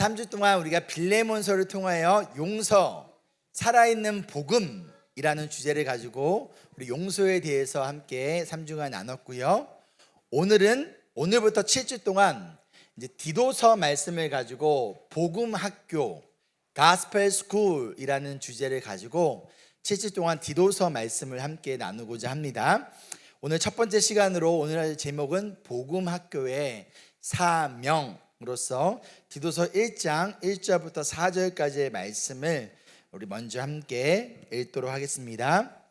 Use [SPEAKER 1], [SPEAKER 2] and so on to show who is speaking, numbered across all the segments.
[SPEAKER 1] 3주 동안 우리가 빌레몬서를 통하여 용서, 살아있는 복음이라는 주제를 가지고 우리 용서에 대해서 함께 3주간 나눴고요. 오늘부터 7주 동안 이제 디도서 말씀을 가지고 복음 학교, 가스펠 스쿨이라는 주제를 가지고 7주 동안 디도서 말씀을 함께 나누고자 합니다. 오늘 첫 번째 시간으로 오늘 제목은 복음 학교의 사명으로서 디도서 1장 1절부터 4절까지의 말씀을 우리 먼저 함께 읽도록 하겠습니다.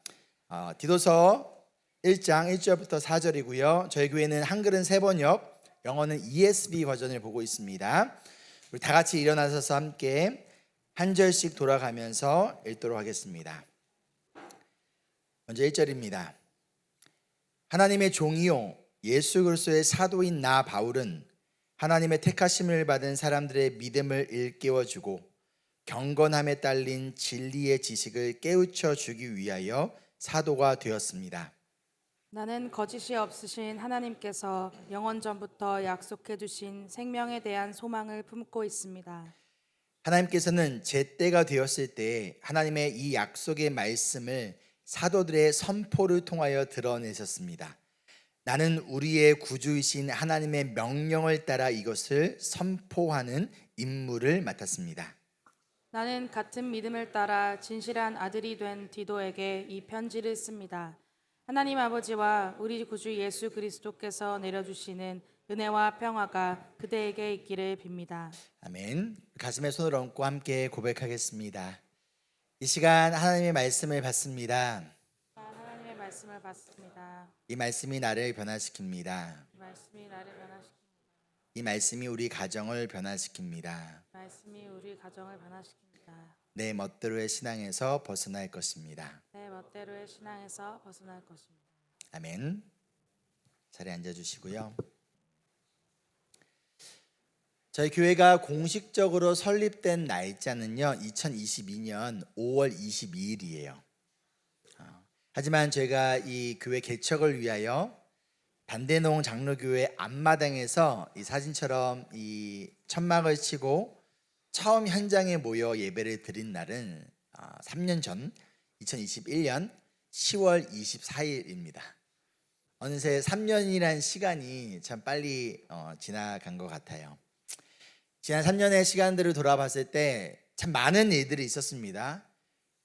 [SPEAKER 1] 디도서 1장 1절부터 4절이고요. 저희 교회는 한글은 세번역, 영어는 ESV 버전을 보고 있습니다. 우리 다 같이 일어나셔서 함께 한 절씩 돌아가면서 읽도록 하겠습니다. 먼저 1절입니다. 하나님의 종이요 예수 그리스도의 사도인 나 바울은 하나님의 택하심을 받은 사람들의 믿음을 일깨워주고 경건함에 딸린 진리의 지식을 깨우쳐 주기 위하여 사도가 되었습니다.
[SPEAKER 2] 나는 거짓이 없으신 하나님께서 영원 전부터 약속해 주신 생명에 대한 소망을 품고 있습니다.
[SPEAKER 1] 하나님께서는 제때가 되었을 때 하나님의 이 약속의 말씀을 사도들의 선포를 통하여 드러내셨습니다. 나는 우리의 구주이신 하나님의 명령을 따라 이것을 선포하는 임무를 맡았습니다.
[SPEAKER 2] 나는 같은 믿음을 따라 진실한 아들이 된 디도에게 이 편지를 씁니다. 하나님 아버지와 우리 구주 예수 그리스도께서 내려주시는 은혜와 평화가 그대에게 있기를 빕니다.
[SPEAKER 1] 아멘. 가슴에 손을 얹고 함께 고백하겠습니다. 이 시간 하나님의 말씀을 받습니다.
[SPEAKER 2] 하나님의 말씀을 받습니다.
[SPEAKER 1] 이 말씀이 나를 변화시킵니다.
[SPEAKER 2] 말씀이 나를 변화시킵니다.
[SPEAKER 1] 이 말씀이 우리 가정을 변화시킵니다.
[SPEAKER 2] 말씀이 우리 가정을 변화시킵니다.
[SPEAKER 1] 내 멋대로의 신앙에서 벗어날 것입니다.
[SPEAKER 2] 내 멋대로의 신앙에서 벗어날 것입니다.
[SPEAKER 1] 아멘. 자리에 앉아주시고요. 저희 교회가 공식적으로 설립된 날짜는요 2022년 5월 22일이에요. 하지만 저희가 이 교회 개척을 위하여 단대농 장로교회 앞마당에서 이 사진처럼 이 천막을 치고 처음 현장에 모여 예배를 드린 날은 3년 전 2021년 10월 24일입니다. 어느새 3년이란 시간이 참 빨리 지나간 것 같아요. 지난 3년의 시간들을 돌아봤을 때 참 많은 일들이 있었습니다.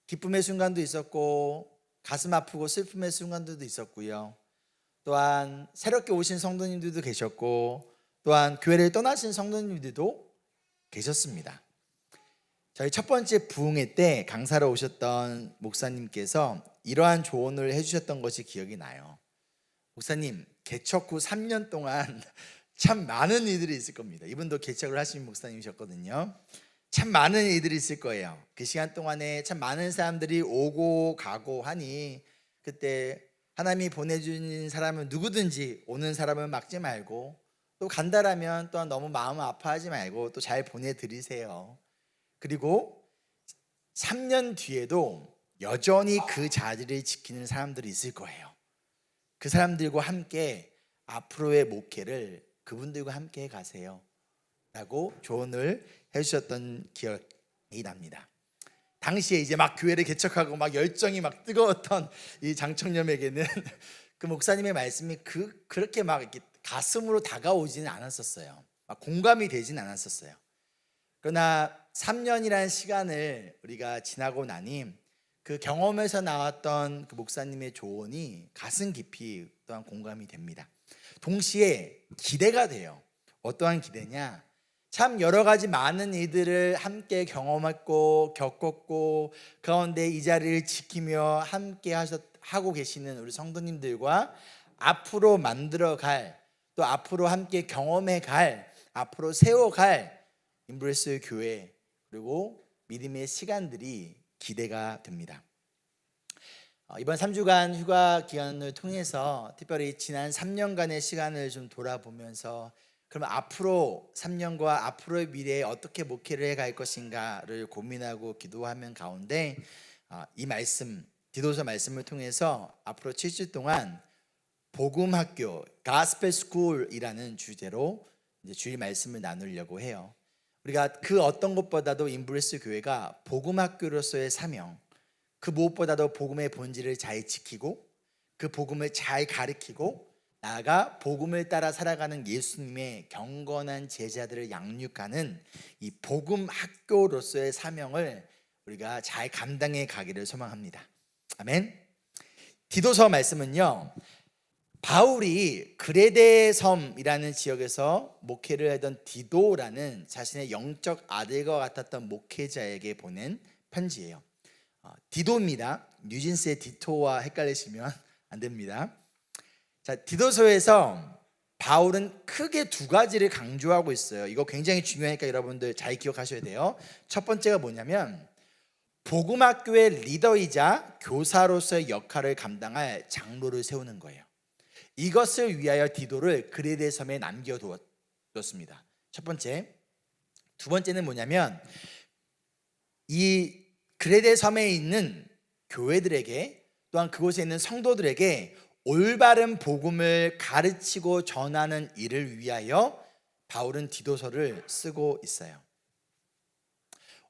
[SPEAKER 1] 기쁨의 순간도 있었고 가슴 아프고 슬픔의 순간들도 있었고요. 또한 새롭게 오신 성도님들도 계셨고 또한 교회를 떠나신 성도님들도 계셨습니다. 저희 첫 번째 부흥회 때 강사로 오셨던 목사님께서 이러한 조언을 해주셨던 것이 기억이 나요. 목사님, 개척 후 3년 동안 참 많은 일들이 있을 겁니다. 이분도 개척을 하신 목사님이셨거든요. 참 많은 일들이 있을 거예요. 그 시간 동안에 참 많은 사람들이 오고 가고 하니 그때 하나님이 보내주는 사람은 누구든지 오는 사람은 막지 말고 또 간다라면 또한 너무 마음 아파하지 말고 또 잘 보내드리세요. 그리고 3년 뒤에도 여전히 그 자리를 지키는 사람들이 있을 거예요. 그 사람들과 함께 앞으로의 목회를 그분들과 함께 가세요 라고 조언을 해주셨던 기억이 납니다. 당시에 이제 막 교회를 개척하고 막 열정이 막 뜨거웠던 이 장청렴에게는 그 목사님의 말씀이 그렇게 막 이렇게 가슴으로 다가오지는 않았었어요. 막 공감이 되진 않았었어요. 그러나 3년이라는 시간을 우리가 지나고 나니 그 경험에서 나왔던 그 목사님의 조언이 가슴 깊이 또한 공감이 됩니다. 동시에 기대가 돼요. 어떠한 기대냐? 참 여러 가지 많은 일들을 함께 경험했고 겪었고 가운데 이 자리를 지키며 함께 하고 계시는 우리 성도님들과 앞으로 만들어갈 또 앞으로 함께 경험해갈 앞으로 세워갈 임브레스 교회 그리고 믿음의 시간들이 기대가 됩니다. 이번 3주간 휴가 기간을 통해서 특별히 지난 3년간의 시간을 좀 돌아보면서 그럼 앞으로 3년과 앞으로의 미래에 어떻게 목회를 해갈 것인가를 고민하고 기도하는 가운데 이 말씀 디도서 말씀을 통해서 앞으로 7주 동안 복음학교 가스펠 스쿨이라는 주제로 이제 주일 말씀을 나누려고 해요. 우리가 그 어떤 것보다도 인브레스 교회가 복음학교로서의 사명, 그 무엇보다도 복음의 본질을 잘 지키고 그 복음을 잘 가르치고 나아가 복음을 따라 살아가는 예수님의 경건한 제자들을 양육하는 이 복음학교로서의 사명을 우리가 잘 감당해 가기를 소망합니다. 아멘. 디도서 말씀은요, 바울이 그레데 섬이라는 지역에서 목회를 하던 디도라는 자신의 영적 아들과 같았던 목회자에게 보낸 편지예요. 디도입니다. 뉴진스의 디토와 헷갈리시면 안 됩니다. 자, 디도서에서 바울은 크게 두 가지를 강조하고 있어요. 이거 굉장히 중요하니까 여러분들 잘 기억하셔야 돼요. 첫 번째가 뭐냐면 복음학교의 리더이자 교사로서의 역할을 감당할 장로를 세우는 거예요. 이것을 위하여 디도를 그레데 섬에 남겨두었습니다. 첫 번째. 두 번째는 뭐냐면 이 그레데 섬에 있는 교회들에게 또한 그곳에 있는 성도들에게 올바른 복음을 가르치고 전하는 일을 위하여 바울은 디도서를 쓰고 있어요.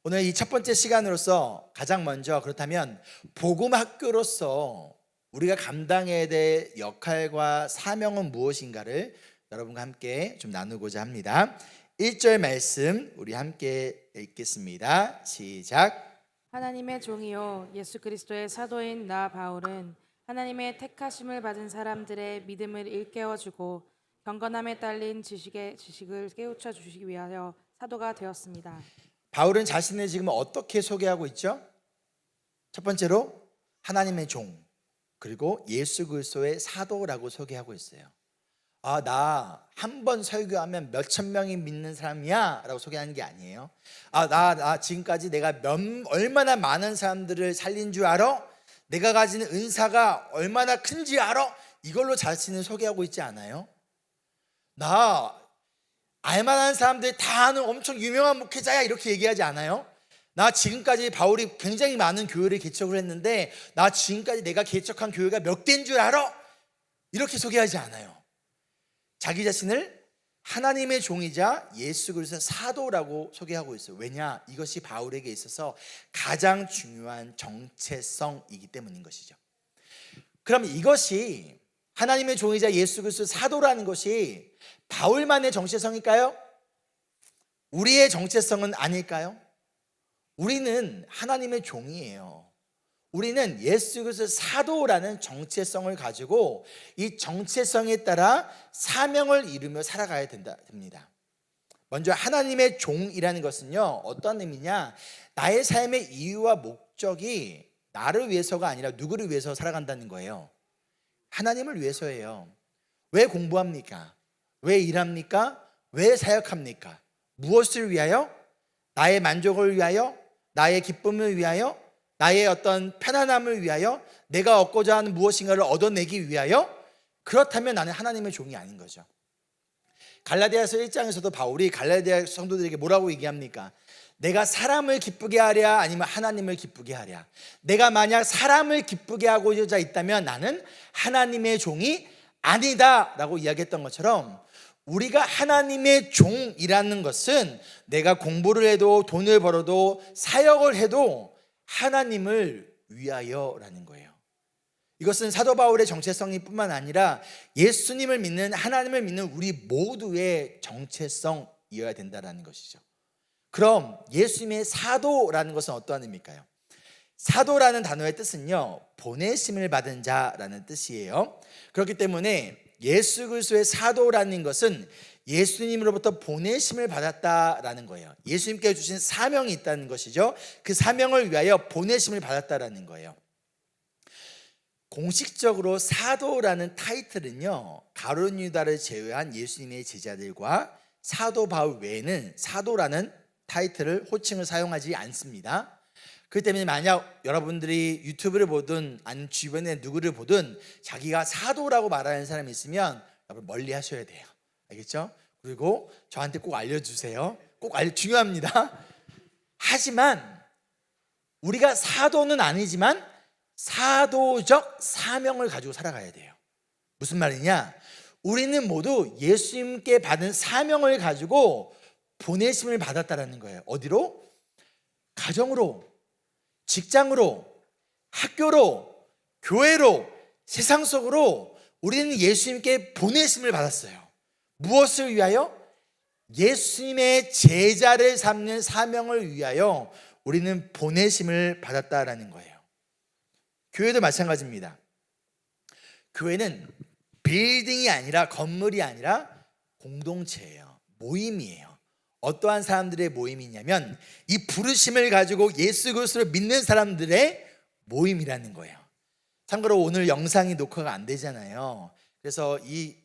[SPEAKER 1] 오늘 이 첫 번째 시간으로서 가장 먼저 그렇다면 복음학교로서 우리가 감당해야 될 역할과 사명은 무엇인가를 여러분과 함께 좀 나누고자 합니다. 1절 말씀 우리 함께 읽겠습니다. 시작.
[SPEAKER 2] 하나님의 종이요 예수 그리스도의 사도인 나 바울은 하나님의 택하심을 받은 사람들의 믿음을 일깨워주고 경건함에 딸린 지식을 깨우쳐 주시기 위하여 사도가 되었습니다.
[SPEAKER 1] 바울은 자신을 지금 어떻게 소개하고 있죠? 첫 번째로 하나님의 종, 그리고 예수 그리스도의 사도라고 소개하고 있어요. 나 한 번 설교하면 몇천 명이 믿는 사람이야 라고 소개하는 게 아니에요. 나 지금까지 내가 얼마나 많은 사람들을 살린 줄 알아? 내가 가지는 은사가 얼마나 큰지 알아? 이걸로 자신을 소개하고 있지 않아요? 나 알만한 사람들이 다 아는 엄청 유명한 목회자야 이렇게 얘기하지 않아요? 나 지금까지 바울이 굉장히 많은 교회를 개척을 했는데 나 지금까지 내가 개척한 교회가 몇 개인 줄 알아? 이렇게 소개하지 않아요. 자기 자신을 하나님의 종이자 예수 그리스도의 사도라고 소개하고 있어요. 왜냐? 이것이 바울에게 있어서 가장 중요한 정체성이기 때문인 것이죠. 그럼 이것이 하나님의 종이자 예수 그리스도의 사도라는 것이 바울만의 정체성일까요? 우리의 정체성은 아닐까요? 우리는 하나님의 종이에요. 우리는 예수 그리스도의 사도라는 정체성을 가지고 이 정체성에 따라 사명을 이루며 살아가야 됩니다. 먼저 하나님의 종이라는 것은요, 어떤 의미냐? 나의 삶의 이유와 목적이 나를 위해서가 아니라 누구를 위해서 살아간다는 거예요. 하나님을 위해서예요. 왜 공부합니까? 왜 일합니까? 왜 사역합니까? 무엇을 위하여? 나의 만족을 위하여? 나의 기쁨을 위하여? 나의 어떤 편안함을 위하여? 내가 얻고자 하는 무엇인가를 얻어내기 위하여? 그렇다면 나는 하나님의 종이 아닌 거죠. 갈라디아서 1장에서도 바울이 갈라디아 성도들에게 뭐라고 얘기합니까? 내가 사람을 기쁘게 하랴 아니면 하나님을 기쁘게 하랴. 내가 만약 사람을 기쁘게 하고자 있다면 나는 하나님의 종이 아니다 라고 이야기했던 것처럼 우리가 하나님의 종이라는 것은 내가 공부를 해도 돈을 벌어도 사역을 해도 하나님을 위하여라는 거예요. 이것은 사도 바울의 정체성이 뿐만 아니라 예수님을 믿는 하나님을 믿는 우리 모두의 정체성이어야 된다는 것이죠. 그럼 예수님의 사도라는 것은 어떠한 의미일까요? 사도라는 단어의 뜻은요, 보내심을 받은 자라는 뜻이에요. 그렇기 때문에 예수 그리스도의 사도라는 것은 예수님으로부터 보내심을 받았다라는 거예요. 예수님께 주신 사명이 있다는 것이죠. 그 사명을 위하여 보내심을 받았다라는 거예요. 공식적으로 사도라는 타이틀은요, 가룟 유다를 제외한 예수님의 제자들과 사도 바울 외에는 사도라는 타이틀을 호칭을 사용하지 않습니다. 그렇기 때문에 만약 여러분들이 유튜브를 보든 아니면 주변에 누구를 보든 자기가 사도라고 말하는 사람이 있으면 여러분 멀리 하셔야 돼요. 알겠죠? 그리고 저한테 꼭 알려주세요. 중요합니다. 하지만 우리가 사도는 아니지만 사도적 사명을 가지고 살아가야 돼요. 무슨 말이냐? 우리는 모두 예수님께 받은 사명을 가지고 보내심을 받았다라는 거예요. 어디로? 가정으로, 직장으로, 학교로, 교회로, 세상 속으로 우리는 예수님께 보내심을 받았어요. 무엇을 위하여? 예수님의 제자를 삼는 사명을 위하여 우리는 보내심을 받았다라는 거예요. 교회도 마찬가지입니다. 교회는 빌딩이 아니라, 건물이 아니라 공동체예요. 모임이에요. 어떠한 사람들의 모임이냐면 이 부르심을 가지고 예수 그리스도를 믿는 사람들의 모임이라는 거예요. 참고로 오늘 영상이 녹화가 안 되잖아요. 그래서 이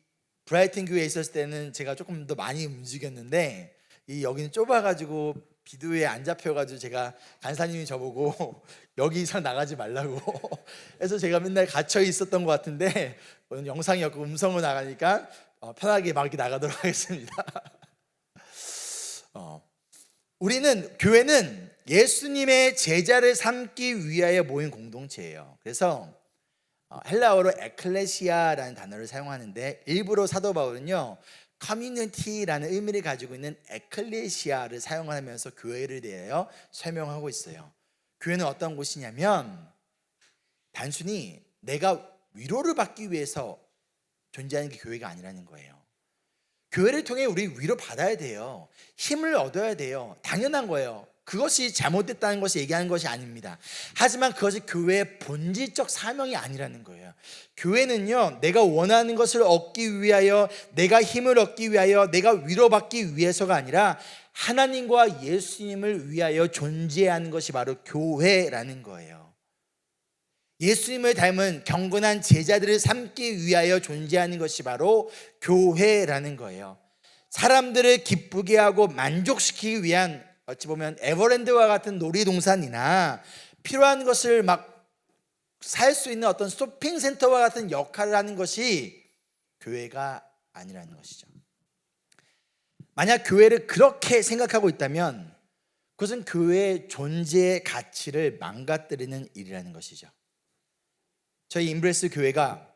[SPEAKER 1] 브라이튼 교회에 있었을 때는 제가 조금 더 많이 움직였는데 이 여기는 좁아가지고 비디오에 안 잡혀가지고 제가 간사님이 저보고 여기 이상 나가지 말라고 그래서 제가 맨날 갇혀 있었던 것 같은데 오늘 영상이 없고 음성으로 나가니까 편하게 막 이렇게 나가도록 하겠습니다. 우리는 교회는 예수님의 제자를 삼기 위하여 모인 공동체예요. 그래서 헬라어로 에클레시아라는 단어를 사용하는데 일부러 사도 바울은요 커뮤니티라는 의미를 가지고 있는 에클레시아를 사용하면서 교회를 대하여 설명하고 있어요. 교회는 어떤 곳이냐면 단순히 내가 위로를 받기 위해서 존재하는 게 교회가 아니라는 거예요. 교회를 통해 우리 위로 받아야 돼요. 힘을 얻어야 돼요. 당연한 거예요. 그것이 잘못됐다는 것을 얘기하는 것이 아닙니다. 하지만 그것이 교회의 본질적 사명이 아니라는 거예요. 교회는요, 내가 원하는 것을 얻기 위하여, 내가 힘을 얻기 위하여, 내가 위로받기 위해서가 아니라 하나님과 예수님을 위하여 존재하는 것이 바로 교회라는 거예요. 예수님을 닮은 경건한 제자들을 삼기 위하여 존재하는 것이 바로 교회라는 거예요. 사람들을 기쁘게 하고 만족시키기 위한 어찌 보면 에버랜드와 같은 놀이동산이나 필요한 것을 막 살 수 있는 어떤 쇼핑센터와 같은 역할을 하는 것이 교회가 아니라는 것이죠. 만약 교회를 그렇게 생각하고 있다면 그것은 교회의 존재의 가치를 망가뜨리는 일이라는 것이죠. 저희 임브레스 교회가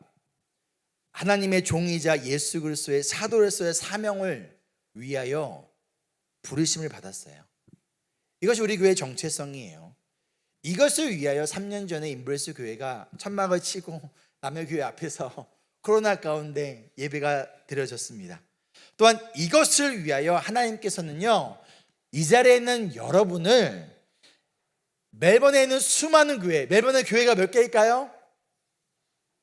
[SPEAKER 1] 하나님의 종이자 예수 그리스도의 사도로서의 사명을 위하여 부르심을 받았어요. 이것이 우리 교회의 정체성이에요. 이것을 위하여 3년 전에 임브레스 교회가 천막을 치고 남의 교회 앞에서 코로나 가운데 예배가 드려졌습니다. 또한 이것을 위하여 하나님께서는요 이 자리에 있는 여러분을 멜번에 있는 수많은 교회, 멜번의 교회가 몇 개일까요?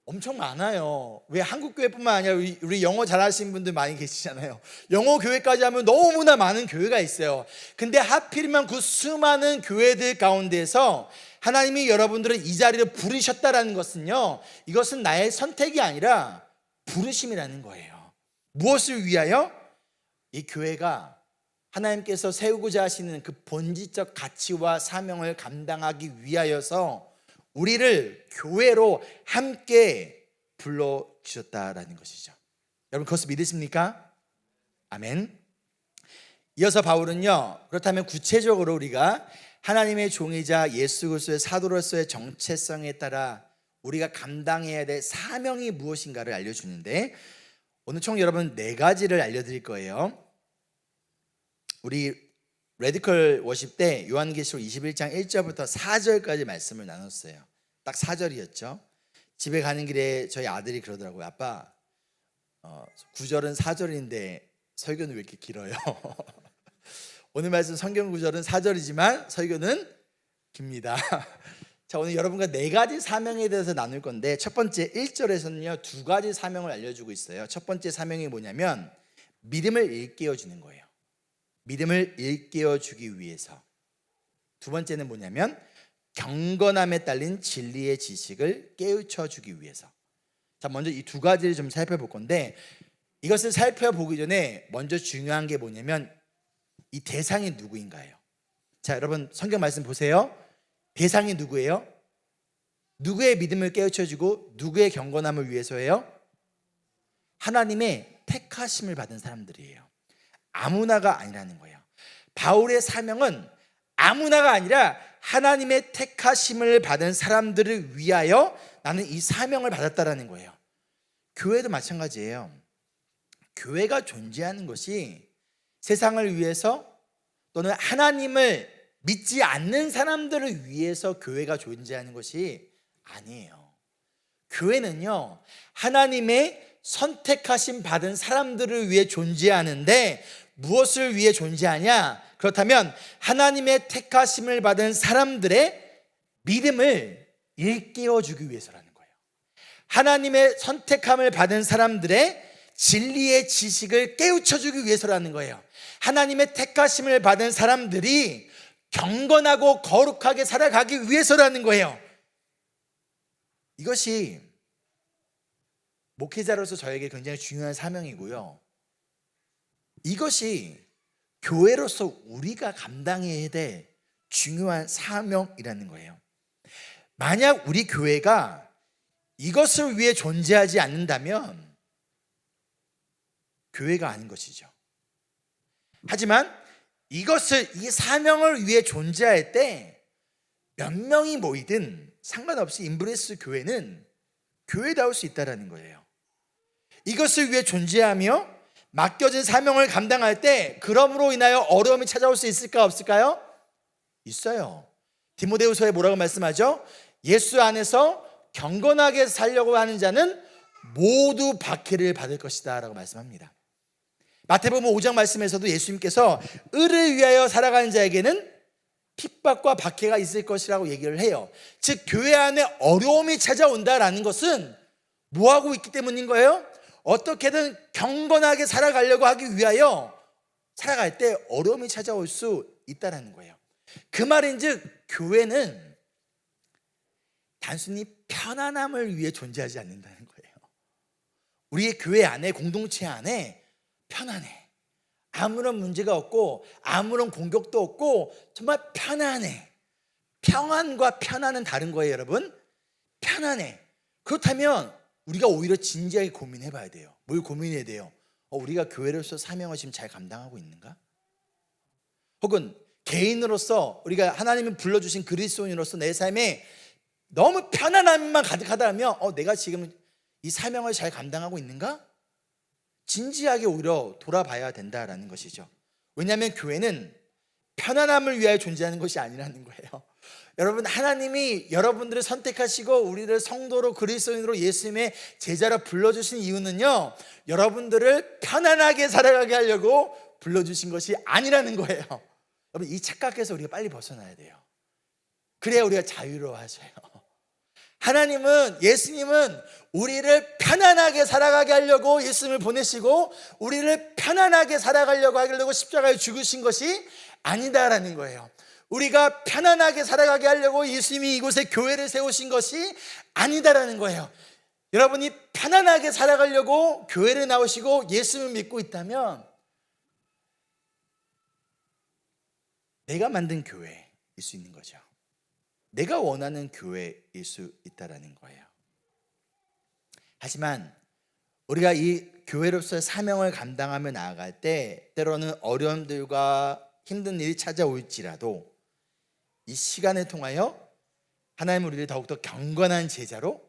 [SPEAKER 1] 엄청 많아요. 왜 한국 교회뿐만 아니라 우리 영어 잘하시는 분들 많이 계시잖아요. 영어 교회까지 하면 너무나 많은 교회가 있어요. 근데 하필이면 그 수많은 교회들 가운데서 하나님이 여러분들을 이 자리로 부르셨다라는 것은요, 이것은 나의 선택이 아니라 부르심이라는 거예요. 무엇을 위하여? 이 교회가 하나님께서 세우고자 하시는 그 본질적 가치와 사명을 감당하기 위하여서 우리를 교회로 함께 불러주셨다라는 것이죠. 여러분 그것을 믿으십니까? 아멘. 이어서 바울은요, 그렇다면 구체적으로 우리가 하나님의 종이자 예수 그리스도의 사도로서의 정체성에 따라 우리가 감당해야 될 사명이 무엇인가를 알려주는데 오늘 총 여러분 4가지를 알려드릴 거예요. 우리 레디컬 워십 때 요한계시록 21장 1절부터 4절까지 말씀을 나눴어요. 딱 4절이었죠. 집에 가는 길에 저희 아들이 그러더라고요. 아빠 9절은 4절인데 설교는 왜 이렇게 길어요? 오늘 말씀 성경 구절은 4절이지만 설교는 깁니다. 자, 오늘 여러분과 4가지 사명에 대해서 나눌 건데 첫 번째 1절에서는요 2가지 사명을 알려주고 있어요. 첫 번째 사명이 뭐냐면 믿음을 일깨워 주는 거예요. 믿음을 일깨워 주기 위해서. 두 번째는 뭐냐면 경건함에 딸린 진리의 지식을 깨우쳐 주기 위해서. 자, 먼저 이 2가지를 좀 살펴볼 건데 이것을 살펴보기 전에 먼저 중요한 게 뭐냐면 이 대상이 누구인가요? 자, 여러분 성경 말씀 보세요. 대상이 누구예요? 누구의 믿음을 깨우쳐 주고 누구의 경건함을 위해서예요? 하나님의 택하심을 받은 사람들이에요. 아무나가 아니라는 거예요. 바울의 사명은 아무나가 아니라 하나님의 택하심을 받은 사람들을 위하여 나는 이 사명을 받았다라는 거예요. 교회도 마찬가지예요. 교회가 존재하는 것이 세상을 위해서 또는 하나님을 믿지 않는 사람들을 위해서 교회가 존재하는 것이 아니에요. 교회는요, 하나님의 선택하심 받은 사람들을 위해 존재하는데 무엇을 위해 존재하냐? 그렇다면 하나님의 택하심을 받은 사람들의 믿음을 일깨워주기 위해서라는 거예요. 하나님의 선택함을 받은 사람들의 진리의 지식을 깨우쳐주기 위해서라는 거예요. 하나님의 택하심을 받은 사람들이 경건하고 거룩하게 살아가기 위해서라는 거예요. 이것이 목회자로서 저에게 굉장히 중요한 사명이고요. 이것이 교회로서 우리가 감당해야 될 중요한 사명이라는 거예요. 만약 우리 교회가 이것을 위해 존재하지 않는다면 교회가 아닌 것이죠. 하지만 이 사명을 위해 존재할 때 몇 명이 모이든 상관없이 인브레스 교회는 교회다울 수 있다는 거예요. 이것을 위해 존재하며 맡겨진 사명을 감당할 때 그럼으로 인하여 어려움이 찾아올 수 있을까 없을까요? 있어요. 디모데후서에 뭐라고 말씀하죠? 예수 안에서 경건하게 살려고 하는 자는 모두 박해를 받을 것이다 라고 말씀합니다. 마태복음 5장 말씀에서도 예수님께서 의를 위하여 살아가는 자에게는 핍박과 박해가 있을 것이라고 얘기를 해요. 즉 교회 안에 어려움이 찾아온다라는 것은 뭐하고 있기 때문인 거예요? 어떻게든 경건하게 살아가려고 하기 위하여 살아갈 때 어려움이 찾아올 수 있다는 거예요. 그 말인즉 교회는 단순히 편안함을 위해 존재하지 않는다는 거예요. 우리의 교회 안에, 공동체 안에 편안해. 아무런 문제가 없고 아무런 공격도 없고 정말 편안해. 평안과 편안은 다른 거예요, 여러분. 편안해. 그렇다면 우리가 오히려 진지하게 고민해 봐야 돼요. 뭘 고민해야 돼요? 우리가 교회로서 사명을 지금 잘 감당하고 있는가? 혹은 개인으로서 우리가 하나님이 불러주신 그리스도인으로서 내 삶에 너무 편안함만 가득하다면 내가 지금 이 사명을 잘 감당하고 있는가? 진지하게 오히려 돌아봐야 된다라는 것이죠. 왜냐하면 교회는 편안함을 위하여 존재하는 것이 아니라는 거예요. 여러분, 하나님이 여러분들을 선택하시고 우리를 성도로 그리스도인으로 예수님의 제자로 불러주신 이유는요, 여러분들을 편안하게 살아가게 하려고 불러주신 것이 아니라는 거예요. 여러분, 이 착각에서 우리가 빨리 벗어나야 돼요. 그래야 우리가 자유로워하셔요. 예수님은 우리를 편안하게 살아가게 하려고 예수님을 보내시고 우리를 편안하게 살아가려고 하려고 십자가에 죽으신 것이 아니다라는 거예요. 우리가 편안하게 살아가게 하려고 예수님이 이곳에 교회를 세우신 것이 아니다라는 거예요. 여러분이 편안하게 살아가려고 교회를 나오시고 예수님을 믿고 있다면 내가 만든 교회일 수 있는 거죠. 내가 원하는 교회일 수 있다라는 거예요. 하지만 우리가 이 교회로서의 사명을 감당하며 나아갈 때 때로는 어려움들과 힘든 일이 찾아올지라도 이 시간을 통하여 하나님 우리를 더욱더 경건한 제자로,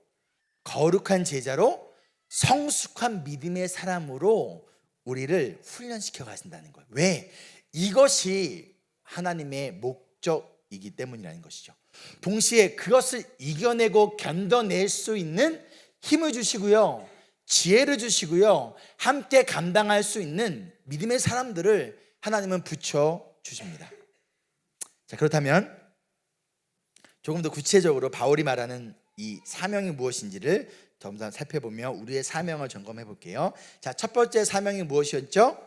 [SPEAKER 1] 거룩한 제자로, 성숙한 믿음의 사람으로 우리를 훈련시켜 가신다는 거예요. 왜? 이것이 하나님의 목적이기 때문이라는 것이죠. 동시에 그것을 이겨내고 견뎌낼 수 있는 힘을 주시고요, 지혜를 주시고요, 함께 감당할 수 있는 믿음의 사람들을 하나님은 붙여주십니다. 자, 그렇다면 조금 더 구체적으로 바울이 말하는 이 사명이 무엇인지를 좀 더 살펴보며 우리의 사명을 점검해 볼게요. 자, 첫 번째 사명이 무엇이었죠?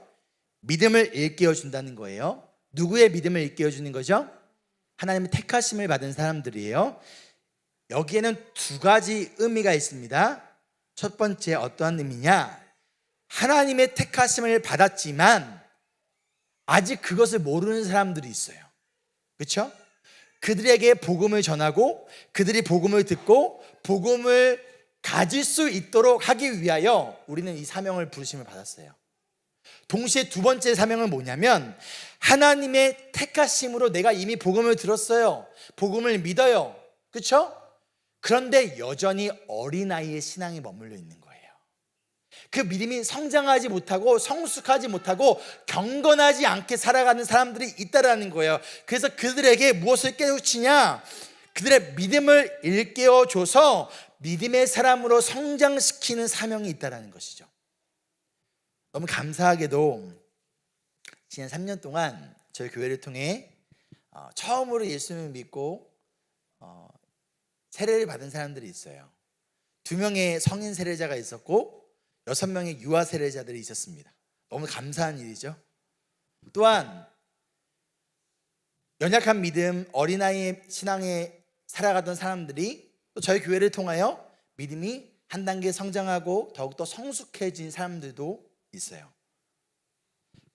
[SPEAKER 1] 믿음을 일깨워 준다는 거예요. 누구의 믿음을 일깨워 주는 거죠? 하나님의 택하심을 받은 사람들이에요. 여기에는 두 가지 의미가 있습니다. 첫 번째 어떠한 의미냐? 하나님의 택하심을 받았지만 아직 그것을 모르는 사람들이 있어요. 그렇죠? 그들에게 복음을 전하고 그들이 복음을 듣고 복음을 가질 수 있도록 하기 위하여 우리는 이 사명을 부르심을 받았어요. 동시에 두 번째 사명은 뭐냐면 하나님의 택하심으로 내가 이미 복음을 들었어요. 복음을 믿어요. 그렇죠? 그런데 여전히 어린아이의 신앙이 머물러 있는 거예요. 그 믿음이 성장하지 못하고 성숙하지 못하고 경건하지 않게 살아가는 사람들이 있다라는 거예요. 그래서 그들에게 무엇을 깨우치냐? 그들의 믿음을 일깨워줘서 믿음의 사람으로 성장시키는 사명이 있다라는 것이죠. 너무 감사하게도 지난 3년 동안 저희 교회를 통해 처음으로 예수님을 믿고 세례를 받은 사람들이 있어요. 2명의 성인 세례자가 있었고 6명의 유아 세례자들이 있었습니다. 너무 감사한 일이죠. 또한 연약한 믿음, 어린아이의 신앙에 살아가던 사람들이 또 저희 교회를 통하여 믿음이 한 단계 성장하고 더욱더 성숙해진 사람들도 있어요.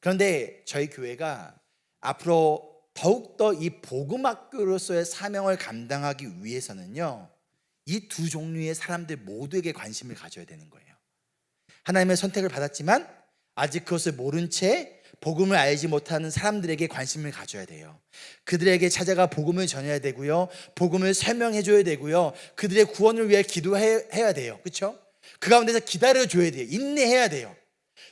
[SPEAKER 1] 그런데 저희 교회가 앞으로 더욱더 이 복음학교로서의 사명을 감당하기 위해서는요, 이 두 종류의 사람들 모두에게 관심을 가져야 되는 거예요. 하나님의 선택을 받았지만 아직 그것을 모른 채 복음을 알지 못하는 사람들에게 관심을 가져야 돼요. 그들에게 찾아가 복음을 전해야 되고요, 복음을 설명해줘야 되고요, 그들의 구원을 위해 기도해야 돼요. 그렇죠? 그 가운데서 기다려줘야 돼요. 인내해야 돼요.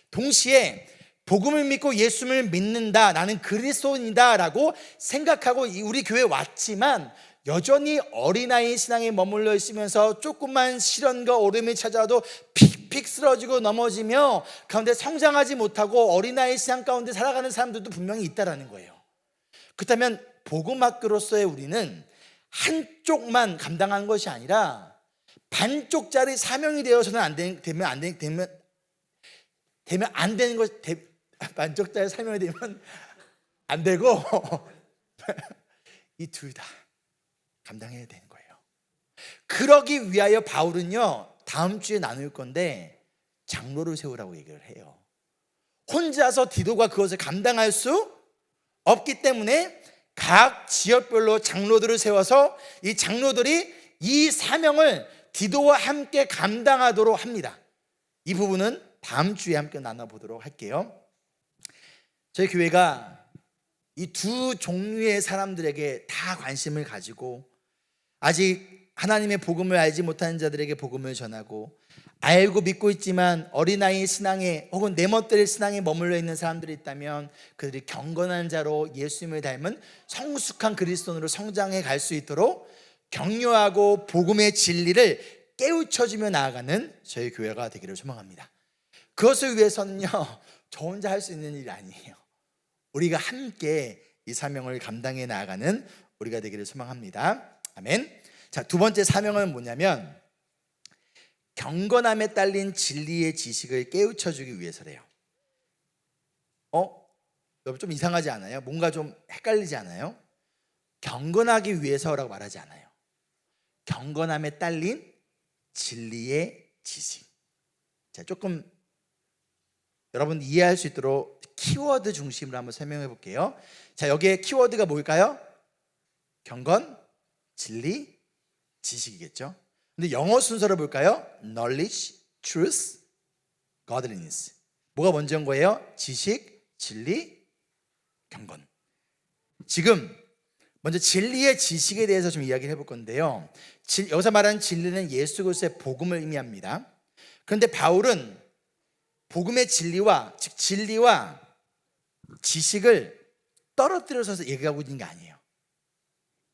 [SPEAKER 1] 동시에 복음을 믿고 예수를 믿는다, 나는 그리스도인이다 라고 생각하고 우리 교회에 왔지만 여전히 어린아이 신앙에 머물러 있으면서 조금만 시련과 어려움이 찾아와도 픽픽 쓰러지고 넘어지며 가운데 성장하지 못하고 어린아이 신앙 가운데 살아가는 사람들도 분명히 있다라는 거예요. 그렇다면 복음학교로서의 우리는 한쪽만 감당하는 것이 아니라 반쪽짜리 사명이 되어서는 되면 안 되는 것, 반쪽짜리 사명이 되면 안 되고 이 둘 다 감당해야 되는 거예요. 그러기 위하여 바울은요, 다음 주에 나눌 건데 장로를 세우라고 얘기를 해요. 혼자서 디도가 그것을 감당할 수 없기 때문에 각 지역별로 장로들을 세워서 이 장로들이 이 사명을 디도와 함께 감당하도록 합니다. 이 부분은 다음 주에 함께 나눠보도록 할게요. 저희 교회가 이 두 종류의 사람들에게 다 관심을 가지고 아직 하나님의 복음을 알지 못하는 자들에게 복음을 전하고, 알고 믿고 있지만 어린아이 신앙에 혹은 내 멋대로 신앙에 머물러 있는 사람들이 있다면 그들이 경건한 자로 예수님을 닮은 성숙한 그리스도인으로 성장해 갈 수 있도록 격려하고 복음의 진리를 깨우쳐주며 나아가는 저희 교회가 되기를 소망합니다. 그것을 위해서는요, 저 혼자 할 수 있는 일이 아니에요. 우리가 함께 이 사명을 감당해 나아가는 우리가 되기를 소망합니다. 아멘. 자, 두 번째 사명은 뭐냐면 경건함에 딸린 진리의 지식을 깨우쳐주기 위해서래요. 여러분 좀 이상하지 않아요? 뭔가 좀 헷갈리지 않아요? 경건하기 위해서라고 말하지 않아요. 경건함에 딸린 진리의 지식. 자, 조금 여러분 이해할 수 있도록 키워드 중심으로 한번 설명해 볼게요. 자, 여기에 키워드가 뭘까요? 경건, 진리, 지식이겠죠. 근데 영어 순서로 볼까요? Knowledge, Truth, Godliness. 뭐가 먼저인 거예요? 지식, 진리, 경건. 지금 먼저 진리의 지식에 대해서 좀 이야기를 해볼 건데요, 여기서 말하는 진리는 예수 그리스도의 복음을 의미합니다. 그런데 바울은 복음의 진리와, 즉 진리와 지식을 떨어뜨려서 얘기하고 있는 게 아니에요.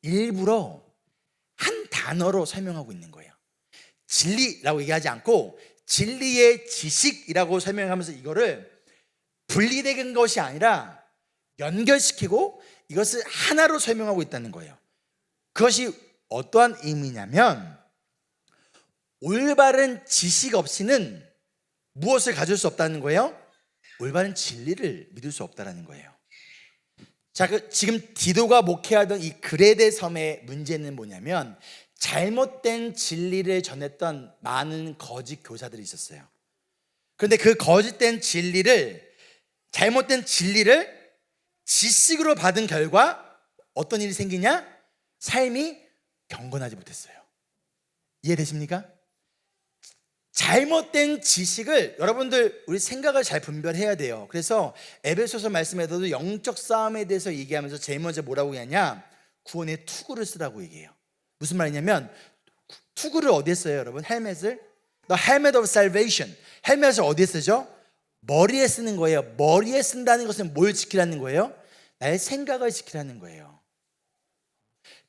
[SPEAKER 1] 일부러 한 단어로 설명하고 있는 거예요. 진리라고 얘기하지 않고 진리의 지식이라고 설명하면서 이거를 분리된 것이 아니라 연결시키고 이것을 하나로 설명하고 있다는 거예요. 그것이 어떠한 의미냐면 올바른 지식 없이는 무엇을 가질 수 없다는 거예요? 올바른 진리를 믿을 수 없다는 거예요. 자, 지금 디도가 목회하던 이 그레데 섬의 문제는 뭐냐면 잘못된 진리를 전했던 많은 거짓 교사들이 있었어요. 그런데 그 거짓된 진리를, 잘못된 진리를 지식으로 받은 결과 어떤 일이 생기냐? 삶이 경건하지 못했어요. 이해되십니까? 잘못된 지식을 여러분들 우리 생각을 잘 분별해야 돼요. 그래서 에베소서 말씀에서도 영적 싸움에 대해서 얘기하면서 제일 먼저 뭐라고 얘기하냐? 구원의 투구를 쓰라고 얘기해요. 무슨 말이냐면 투구를 어디에 써요, 여러분? 헬멧을 The helmet of salvation. 헬멧을 어디에 쓰죠? 머리에 쓰는 거예요. 머리에 쓴다는 것은 뭘 지키라는 거예요? 나의 생각을 지키라는 거예요.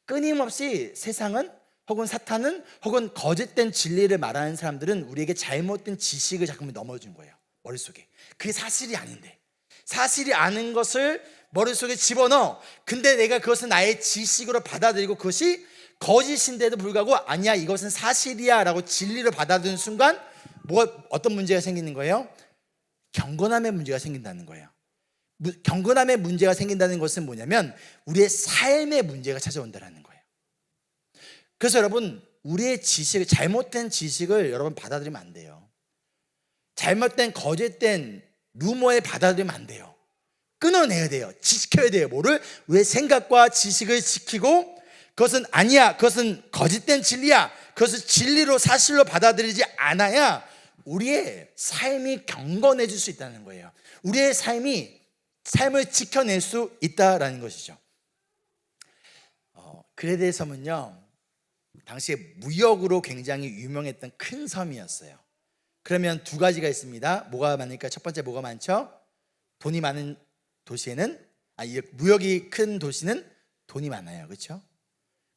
[SPEAKER 1] 끊임없이 세상은 혹은 사탄은 혹은 거짓된 진리를 말하는 사람들은 우리에게 잘못된 지식을 자꾸 넣어준 거예요. 머릿속에. 그게 사실이 아닌데. 사실이 아닌 것을 머릿속에 집어넣어. 근데 내가 그것은 나의 지식으로 받아들이고 그것이 거짓인데도 불구하고 아니야 이것은 사실이야 라고 진리로 받아들이는 순간 어떤 문제가 생기는 거예요? 경건함의 문제가 생긴다는 거예요. 경건함의 문제가 생긴다는 것은 뭐냐면 우리의 삶의 문제가 찾아온다는 거예요. 그래서 여러분 우리의 지식, 잘못된 지식을 여러분 받아들이면 안 돼요. 잘못된 거짓된 루머에 받아들이면 안 돼요. 끊어내야 돼요. 지켜야 돼요. 뭐를? 우리의 생각과 지식을 지키고 그것은 아니야, 그것은 거짓된 진리야, 그것을 진리로 사실로 받아들이지 않아야 우리의 삶이 경건해질 수 있다는 거예요. 우리의 삶을 지켜낼 수 있다라는 것이죠. 그레데섬은요 당시에 무역으로 굉장히 유명했던 큰 섬이었어요. 그러면 두 가지가 있습니다. 뭐가 많으니까 첫 번째 뭐가 많죠? 돈이 많은 도시에는 무역이 큰 도시는 돈이 많아요. 그렇죠?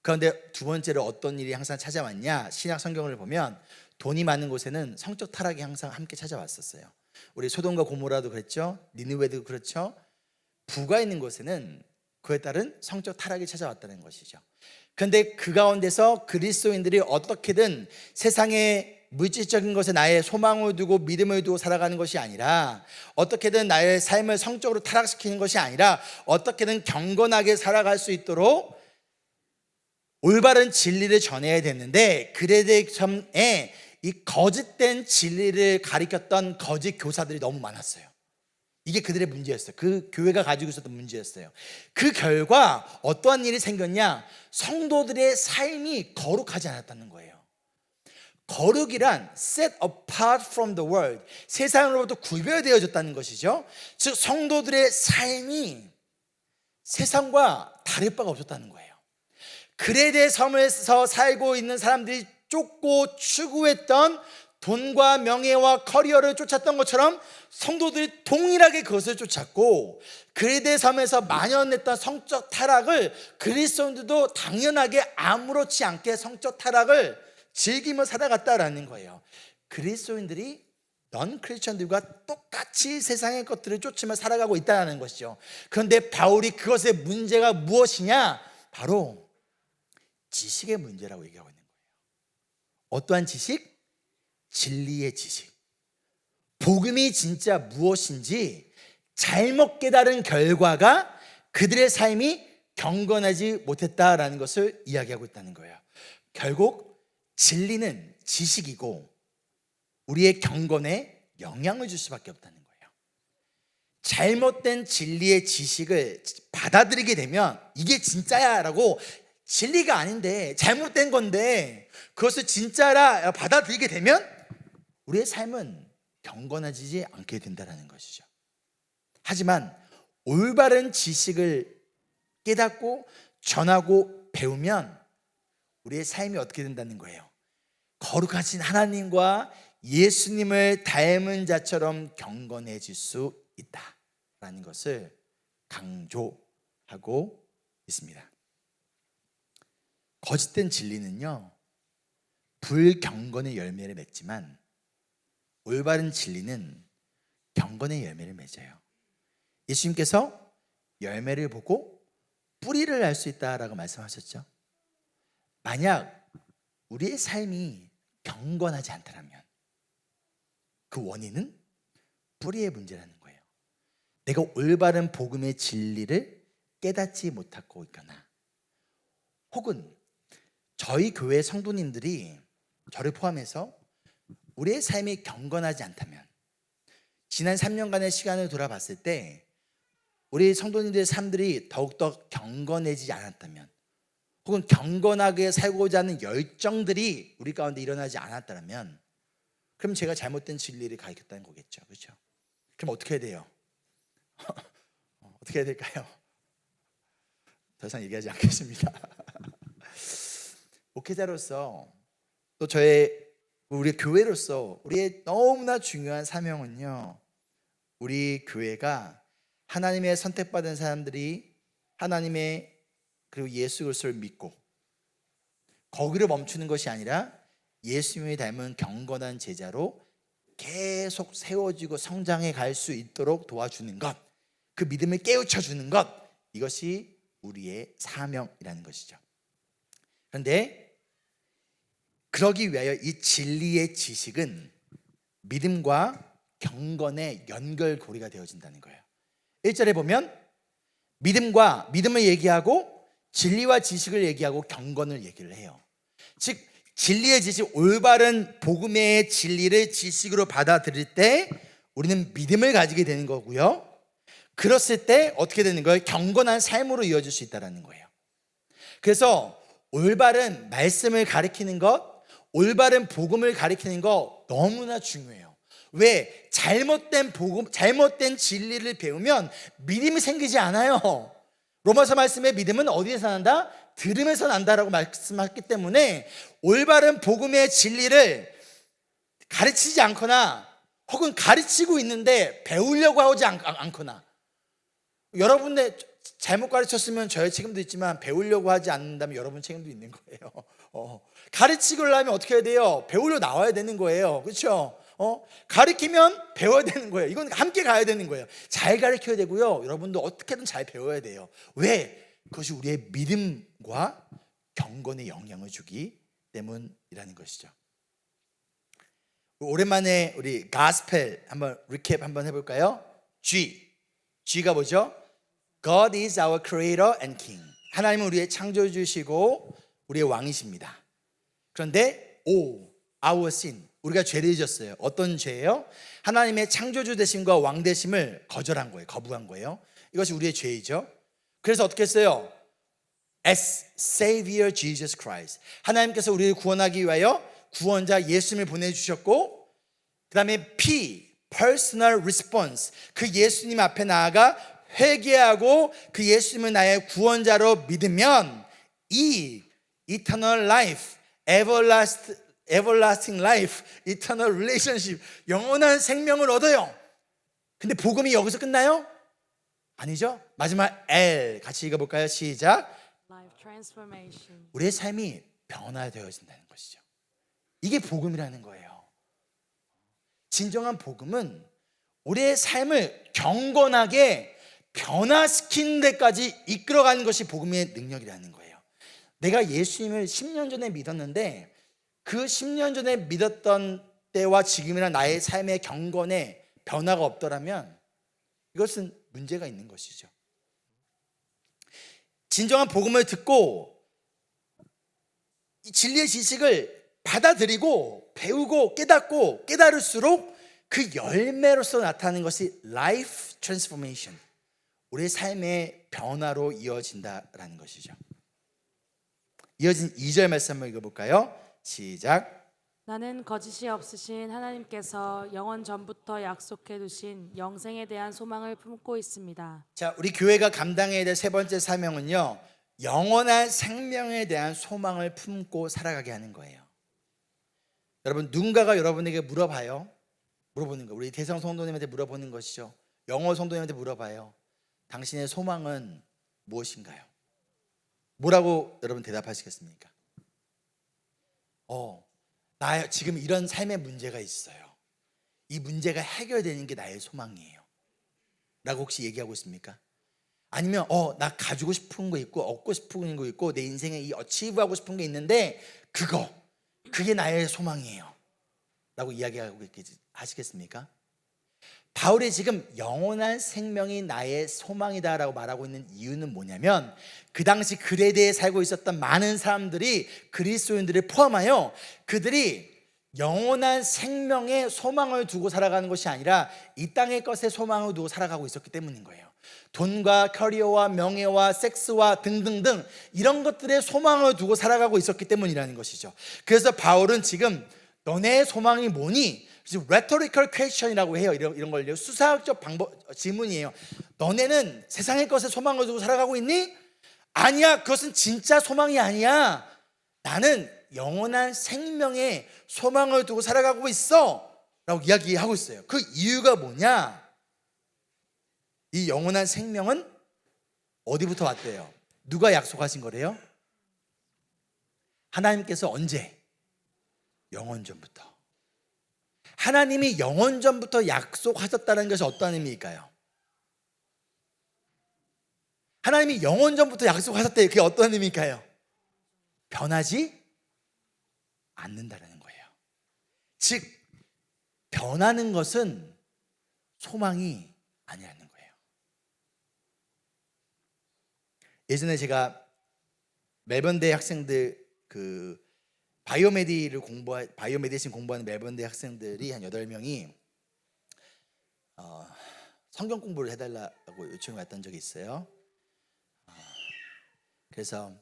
[SPEAKER 1] 그런데 두 번째로 어떤 일이 항상 찾아왔냐? 신약 성경을 보면 돈이 많은 곳에는 성적 타락이 항상 함께 찾아왔었어요. 우리 소돔과 고모라도 그랬죠. 니느웨도 그렇죠. 부가 있는 곳에는 그에 따른 성적 타락이 찾아왔다는 것이죠. 그런데 그 가운데서 그리스도인들이 어떻게든 세상의 물질적인 것에 나의 소망을 두고 믿음을 두고 살아가는 것이 아니라 어떻게든 나의 삶을 성적으로 타락시키는 것이 아니라 어떻게든 경건하게 살아갈 수 있도록 올바른 진리를 전해야 되는데 그레데섬에 이 거짓된 진리를 가리켰던 거짓 교사들이 너무 많았어요. 이게 그들의 문제였어요. 그 교회가 가지고 있었던 문제였어요. 그 결과 어떠한 일이 생겼냐? 성도들의 삶이 거룩하지 않았다는 거예요. 거룩이란 set apart from the world, 세상으로부터 구별되어졌다는 것이죠. 즉 성도들의 삶이 세상과 다를 바가 없었다는 거예요. 그레데 섬에서 살고 있는 사람들이 쫓고 추구했던 돈과 명예와 커리어를 쫓았던 것처럼 성도들이 동일하게 그것을 쫓았고 그레데 섬에서 만연했던 성적 타락을 그리스도인들도 당연하게 아무렇지 않게 성적 타락을 즐기며 살아갔다라는 거예요. 그리스도인들이 넌 크리스천들과 똑같이 세상의 것들을 쫓으며 살아가고 있다는 것이죠. 그런데 바울이 그것의 문제가 무엇이냐? 바로 지식의 문제라고 얘기하고 있는 거예요. 어떠한 지식? 진리의 지식. 복음이 진짜 무엇인지 잘못 깨달은 결과가 그들의 삶이 경건하지 못했다라는 것을 이야기하고 있다는 거예요. 결국 진리는 지식이고 우리의 경건에 영향을 줄 수밖에 없다는 거예요. 잘못된 진리의 지식을 받아들이게 되면 이게 진짜야 라고 진리가 아닌데 잘못된 건데 그것을 진짜라 받아들이게 되면 우리의 삶은 경건해지지 않게 된다는 것이죠. 하지만 올바른 지식을 깨닫고 전하고 배우면 우리의 삶이 어떻게 된다는 거예요? 거룩하신 하나님과 예수님을 닮은 자처럼 경건해질 수 있다라는 것을 강조하고 있습니다. 거짓된 진리는요 불경건의 열매를 맺지만 올바른 진리는 경건의 열매를 맺어요. 예수님께서 열매를 보고 뿌리를 알 수 있다라고 말씀하셨죠. 만약 우리의 삶이 경건하지 않다면 그 원인은 뿌리의 문제라는 거예요. 내가 올바른 복음의 진리를 깨닫지 못하고 있거나 혹은 저희 교회 성도님들이 저를 포함해서 우리의 삶이 경건하지 않다면 지난 3년간의 시간을 돌아봤을 때 우리 성도님들의 삶들이 더욱더 경건해지지 않았다면 혹은 경건하게 살고자 하는 열정들이 우리 가운데 일어나지 않았다면 그럼 제가 잘못된 진리를 가르쳤다는 거겠죠. 그렇죠? 그럼 어떻게 해야 돼요? 어떻게 해야 될까요? 더 이상 얘기하지 않겠습니다. 목회자로서 또 저의 우리 교회로서 우리의 너무나 중요한 사명은요, 우리 교회가 하나님의 선택받은 사람들이 하나님의 그리고 예수 그리스도를 믿고 거기로 멈추는 것이 아니라 예수님이 닮은 경건한 제자로 계속 세워지고 성장해 갈 수 있도록 도와주는 것, 그 믿음을 깨우쳐 주는 것, 이것이 우리의 사명이라는 것이죠. 그런데 그러기 위하여 이 진리의 지식은 믿음과 경건의 연결고리가 되어진다는 거예요. 1절에 보면 믿음을 얘기하고 진리와 지식을 얘기하고 경건을 얘기를 해요. 즉 진리의 지식, 올바른 복음의 진리를 지식으로 받아들일 때 우리는 믿음을 가지게 되는 거고요. 그랬을 때 어떻게 되는 거예요? 경건한 삶으로 이어질 수 있다는 거예요. 그래서 올바른 말씀을 가리키는 것, 올바른 복음을 가리키는 거 너무나 중요해요. 왜? 잘못된 복음, 잘못된 진리를 배우면 믿음이 생기지 않아요. 로마서 말씀에 믿음은 어디에서 난다? 들음에서 난다라고 말씀했기 때문에 올바른 복음의 진리를 가르치지 않거나 혹은 가르치고 있는데 배우려고 하지 않거나, 여러분들 잘못 가르쳤으면 저의 책임도 있지만 배우려고 하지 않는다면 여러분 책임도 있는 거예요. 가르치려면 어떻게 해야 돼요? 배우려 나와야 되는 거예요. 그렇죠? 가르치면 배워야 되는 거예요. 이건 함께 가야 되는 거예요. 잘 가르쳐야 되고요. 여러분도 어떻게든 잘 배워야 돼요. 왜? 그것이 우리의 믿음과 경건에 영향을 주기 때문이라는 것이죠. 오랜만에 우리 가스펠 한번 리캡 한번 해볼까요? G가 뭐죠? God is our creator and king. 하나님은 우리의 창조주시고 우리의 왕이십니다. 그런데 our sin, 우리가 죄를 지었어요. 어떤 죄예요? 하나님의 창조주 되심과 왕 되심을 거절한 거예요. 거부한 거예요. 이것이 우리의 죄이죠. 그래서 어떻게 했어요? As Savior Jesus Christ, 하나님께서 우리를 구원하기 위하여 구원자 예수님을 보내주셨고, 그 다음에 P, Personal Response, 그 예수님 앞에 나아가 회개하고 그 예수님을 나의 구원자로 믿으면 E, Eternal Life, Everlasting Life, Eternal Relationship, 영원한 생명을 얻어요. 근데 복음이 여기서 끝나요? 아니죠. 마지막 L 같이 읽어볼까요? 시작.
[SPEAKER 2] Life transformation.
[SPEAKER 1] 우리의 삶이 변화되어진다는 것이죠. 이게 복음이라는 거예요. 진정한 복음은 우리의 삶을 경건하게 변화시키는 데까지 이끌어가는 것이 복음의 능력이라는 거예요. 내가 예수님을 10년 전에 믿었는데 그 10년 전에 믿었던 때와 지금이나 나의 삶의 경건에 변화가 없더라면 이것은 문제가 있는 것이죠. 진정한 복음을 듣고 이 진리의 지식을 받아들이고 배우고 깨닫고 깨달을수록 그 열매로서 나타나는 것이 life transformation, 우리의 삶의 변화로 이어진다라는 것이죠. 이어진 2절 말씀 한번 읽어볼까요? 시작.
[SPEAKER 2] 나는 거짓이 없으신 하나님께서 영원 전부터 약속해 두신 영생에 대한 소망을 품고 있습니다.
[SPEAKER 1] 자, 우리 교회가 감당해야 될 세 번째 사명은요, 영원한 생명에 대한 소망을 품고 살아가게 하는 거예요. 여러분, 누군가가 여러분에게 물어보는 거, 우리 대성 성도님한테 물어보는 것이죠. 영어 성도님한테 물어봐요. 당신의 소망은 무엇인가요? 뭐라고 여러분 대답하시겠습니까? 나 지금 이런 삶의 문제가 있어요. 이 문제가 해결되는 게 나의 소망이에요. 라고 혹시 얘기하고 있습니까? 아니면 나 가지고 싶은 거 있고 얻고 싶은 거 있고 내 인생에 이 어치브하고 싶은 게 있는데 그게 나의 소망이에요. 라고 이야기하고 하시겠습니까? 바울이 지금 영원한 생명이 나의 소망이다라고 말하고 있는 이유는 뭐냐면, 그 당시 그레데에 살고 있었던 많은 사람들이, 그리스도인들을 포함하여 그들이 영원한 생명의 소망을 두고 살아가는 것이 아니라 이 땅의 것에 소망을 두고 살아가고 있었기 때문인 거예요. 돈과 커리어와 명예와 섹스와 등등등 이런 것들의 소망을 두고 살아가고 있었기 때문이라는 것이죠. 그래서 바울은 지금 너네 소망이 뭐니? rhetorical question이라고 해요. 이런 걸요. 수사학적 질문이에요. 너네는 세상의 것에 소망을 두고 살아가고 있니? 아니야, 그것은 진짜 소망이 아니야. 나는 영원한 생명의 소망을 두고 살아가고 있어 라고 이야기하고 있어요. 그 이유가 뭐냐? 이 영원한 생명은 어디부터 왔대요? 누가 약속하신 거래요? 하나님께서 언제? 영원전부터. 하나님이 영원전부터 약속하셨다는 것이 어떤 의미일까요? 하나님이 영원전부터 약속하셨대. 그게 어떤 의미일까요? 변하지 않는다는 거예요. 즉 변하는 것은 소망이 아니라는 거예요. 예전에 제가 멜번대 학생들 바이오메디신 공부하는 멜번대 학생들이 한 8명이 성경 공부를 해달라고 요청을 왔던 적이 있어요. 그래서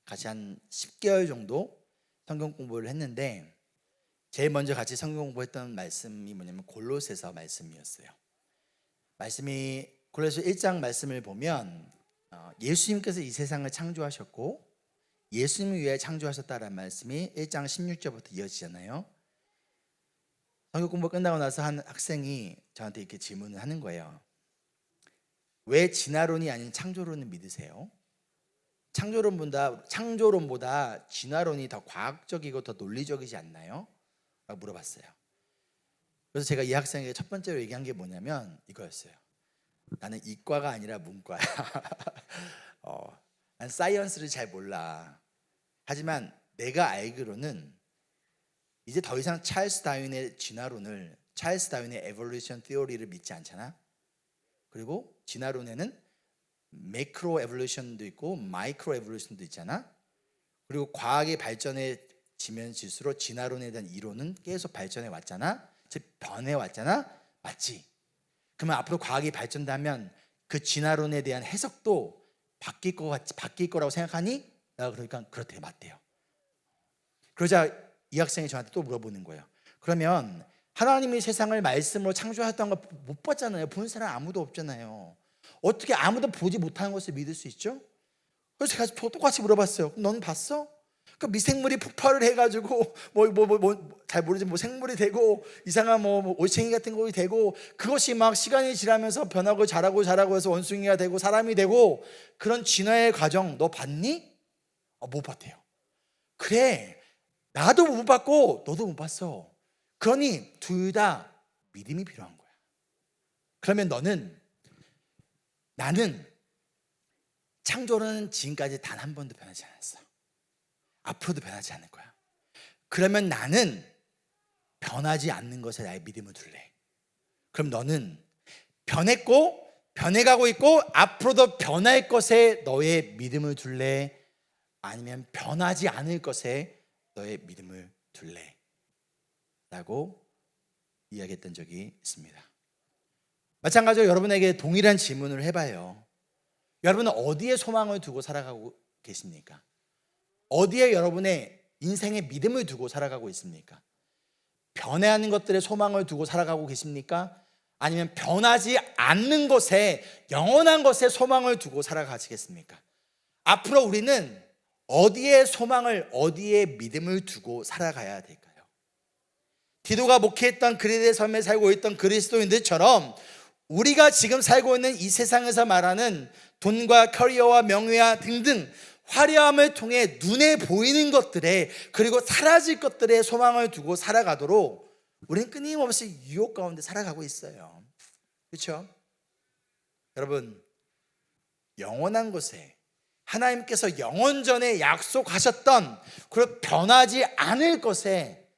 [SPEAKER 1] 같이 한 10개월 정도 성경 공부를 했는데 제일 먼저 같이 성경 공부했던 말씀이 뭐냐면 골로새서 말씀이었어요. 말씀이 골로새 1장 말씀을 보면 예수님께서 이 세상을 창조하셨고 예수님을 위해 창조하셨다라는 말씀이 1장 16절부터 이어지잖아요. 성경 공부 끝나고 나서 한 학생이 저한테 이렇게 질문을 하는 거예요. 왜 진화론이 아닌 창조론을 믿으세요? 창조론보다 진화론이 더 과학적이고 더 논리적이지 않나요? 라고 물어봤어요. 그래서 제가 이 학생에게 첫 번째로 얘기한 게 뭐냐면 이거였어요. 나는 이과가 아니라 문과야. 난 사이언스를 잘 몰라. 하지만 내가 알기로는 이제 더 이상 찰스 다윈의 진화론을, 찰스 다윈의 에볼루션 티오리를 믿지 않잖아. 그리고 진화론에는 매크로 에볼루션도 있고 마이크로 에볼루션도 있잖아. 그리고 과학의 발전해지면 질수록 진화론에 대한 이론은 계속 발전해 왔잖아. 즉 변해 왔잖아. 맞지? 그러면 앞으로 과학이 발전되면 그 진화론에 대한 해석도 바뀔 거라고 생각하니? 내가 그러니까 그렇대, 맞대요. 그러자 이 학생이 저한테 또 물어보는 거예요. 그러면 하나님이 세상을 말씀으로 창조하셨다는 걸 못 봤잖아요. 본 사람 아무도 없잖아요. 어떻게 아무도 보지 못하는 것을 믿을 수 있죠? 그래서 제가 똑같이 물어봤어요. 너는 봤어? 그 미생물이 폭발을 해가지고 잘 모르지만 생물이 되고 이상한 올챙이 같은 것이 되고 그것이 막 시간이 지나면서 변하고 자라고 해서 원숭이가 되고 사람이 되고 그런 진화의 과정 너 봤니? 못 봤대요. 그래, 나도 못 봤고 너도 못 봤어. 그러니 둘 다 믿음이 필요한 거야. 그러면 나는 창조는 지금까지 단 한 번도 변하지 않았어. 앞으로도 변하지 않을 거야. 그러면 나는 변하지 않는 것에 나의 믿음을 둘래. 그럼 너는 변했고 변해가고 있고 앞으로도 변할 것에 너의 믿음을 둘래? 아니면 변하지 않을 것에 너의 믿음을 둘래? 라고 이야기했던 적이 있습니다. 마찬가지로 여러분에게 동일한 질문을 해봐요. 여러분은 어디에 소망을 두고 살아가고 계십니까? 어디에 여러분의 인생의 믿음을 두고 살아가고 있습니까? 변해하는 것들에 소망을 두고 살아가고 계십니까? 아니면 변하지 않는 것에, 영원한 것에 소망을 두고 살아가시겠습니까? 앞으로 우리는 어디에 소망을, 어디에 믿음을 두고 살아가야 될까요? 디도가 목회했던 그리스도의 삶에 살고 있던 그리스도인들처럼 우리가 지금 살고 있는 이 세상에서 말하는 돈과 커리어와 명예와 등등 화려함을 통해 눈에 보이는 것들에, 그리고 사라질 것들에 소망을 두고 살아가도록 우리는 끊임없이 유혹 가운데 살아가고 있어요. 그렇죠? 여러분, 영원한 곳에 하나님께서 영원전에 약속하셨던 그리고 변하지 않을 것에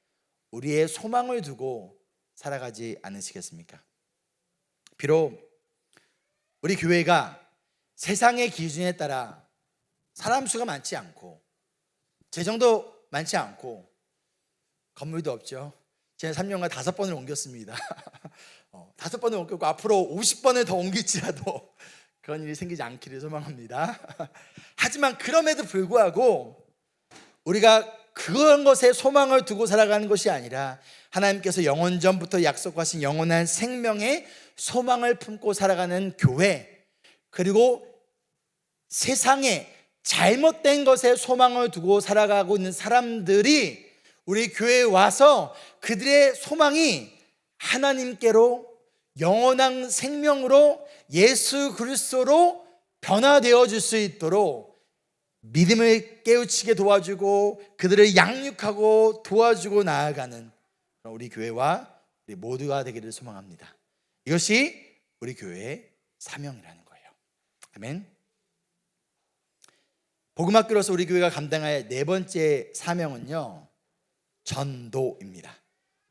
[SPEAKER 1] 우리의 소망을 두고 살아가지 않으시겠습니까? 비록 우리 교회가 세상의 기준에 따라 사람 수가 많지 않고 재정도 많지 않고 건물도 없죠. 제가 3년간 5번을 옮겼습니다. 5번을 옮겼고 앞으로 50번을 더 옮길지라도 그런 일이 생기지 않기를 소망합니다. 하지만 그럼에도 불구하고 우리가 그런 것에 소망을 두고 살아가는 것이 아니라 하나님께서 영원전부터 약속하신 영원한 생명의 소망을 품고 살아가는 교회, 그리고 세상에 잘못된 것에 소망을 두고 살아가고 있는 사람들이 우리 교회에 와서 그들의 소망이 하나님께로, 영원한 생명으로, 예수 그리스도로 변화되어 줄 수 있도록 믿음을 깨우치게 도와주고 그들을 양육하고 도와주고 나아가는 우리 교회와 우리 모두가 되기를 소망합니다. 이것이 우리 교회의 사명이라는 거예요. 아멘. 복음학교로서 우리 교회가 감당할 네 번째 사명은요, 전도입니다.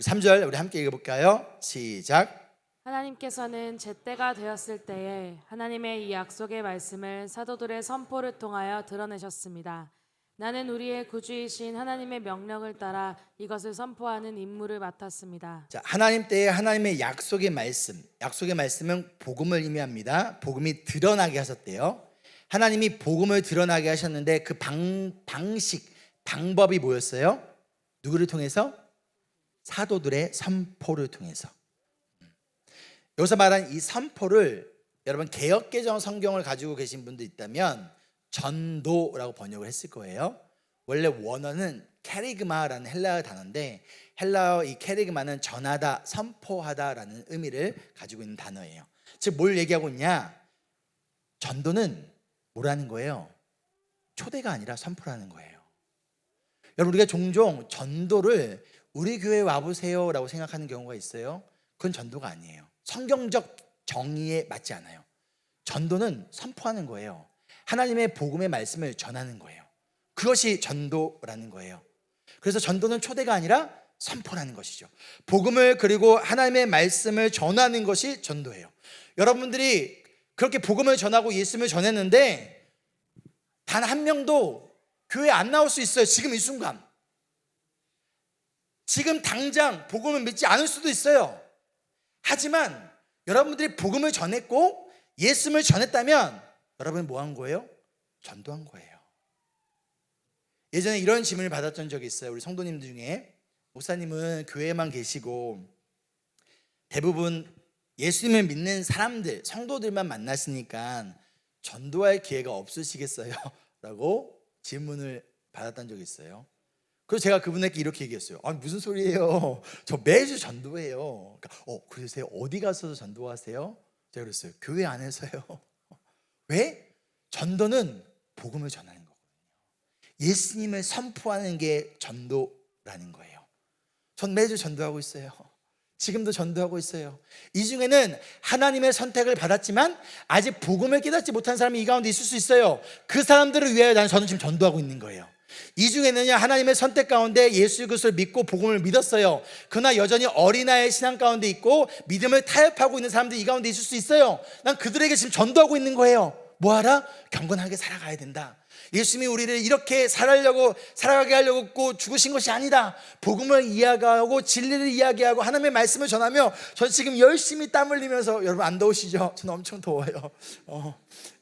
[SPEAKER 1] 3절 우리 함께 읽어볼까요? 시작.
[SPEAKER 2] 하나님께서는 제때가 되었을 때에 하나님의 이 약속의 말씀을 사도들의 선포를 통하여 드러내셨습니다. 나는 우리의 구주이신 하나님의 명령을 따라 이것을 선포하는 임무를 맡았습니다.
[SPEAKER 1] 자, 하나님 때에 하나님의 약속의 말씀은 복음을 의미합니다. 복음이 드러나게 하셨대요. 하나님이 복음을 드러나게 하셨는데 그 방법이 뭐였어요? 누구를 통해서? 사도들의 선포를 통해서. 여기서 말한 이 선포를 여러분 개역개정 성경을 가지고 계신 분도 있다면 전도라고 번역을 했을 거예요. 원래 원어는 캐리그마라는 헬라어 단어인데 헬라어 이 캐리그마는 전하다, 선포하다라는 의미를 가지고 있는 단어예요. 즉 뭘 얘기하고 있냐? 전도는 뭐라는 거예요? 초대가 아니라 선포라는 거예요. 여러분 우리가 종종 전도를 우리 교회에 와보세요 라고 생각하는 경우가 있어요. 그건 전도가 아니에요. 성경적 정의에 맞지 않아요. 전도는 선포하는 거예요. 하나님의 복음의 말씀을 전하는 거예요. 그것이 전도라는 거예요. 그래서 전도는 초대가 아니라 선포라는 것이죠. 복음을 그리고 하나님의 말씀을 전하는 것이 전도예요. 여러분들이 그렇게 복음을 전하고 예수님을 전했는데 단 한 명도 교회에 안 나올 수 있어요. 지금 이 순간. 지금 당장 복음을 믿지 않을 수도 있어요. 하지만 여러분들이 복음을 전했고 예수님을 전했다면 여러분은 뭐 한 거예요? 전도한 거예요. 예전에 이런 질문을 받았던 적이 있어요. 우리 성도님들 중에 목사님은 교회에만 계시고 대부분 예수님을 믿는 사람들, 성도들만 만나시니까 전도할 기회가 없으시겠어요? 라고 질문을 받았던 적이 있어요. 그래서 제가 그분에게 이렇게 얘기했어요. 아니 무슨 소리예요? 저 매주 전도해요. 그러니까, 그러세요? 어디 가서 전도하세요? 제가 그랬어요. 교회 안에서요. 왜? 전도는 복음을 전하는 거거든요. 예수님을 선포하는 게 전도라는 거예요. 전 매주 전도하고 있어요. 지금도 전도하고 있어요. 이 중에는 하나님의 선택을 받았지만 아직 복음을 깨닫지 못한 사람이 이 가운데 있을 수 있어요. 그 사람들을 위하여 저는 지금 전도하고 있는 거예요. 이 중에는요, 하나님의 선택 가운데 예수 그리스도를 믿고 복음을 믿었어요. 그러나 여전히 어린아이의 신앙 가운데 있고 믿음을 타협하고 있는 사람들이 이 가운데 있을 수 있어요. 난 그들에게 지금 전도하고 있는 거예요. 뭐하라? 경건하게 살아가야 된다. 예수님이 우리를 이렇게 살아가게 하려고 죽으신 것이 아니다. 복음을 이야기하고 진리를 이야기하고 하나님의 말씀을 전하며 전 지금 열심히 땀 흘리면서, 여러분 안 더우시죠? 저는 엄청 더워요.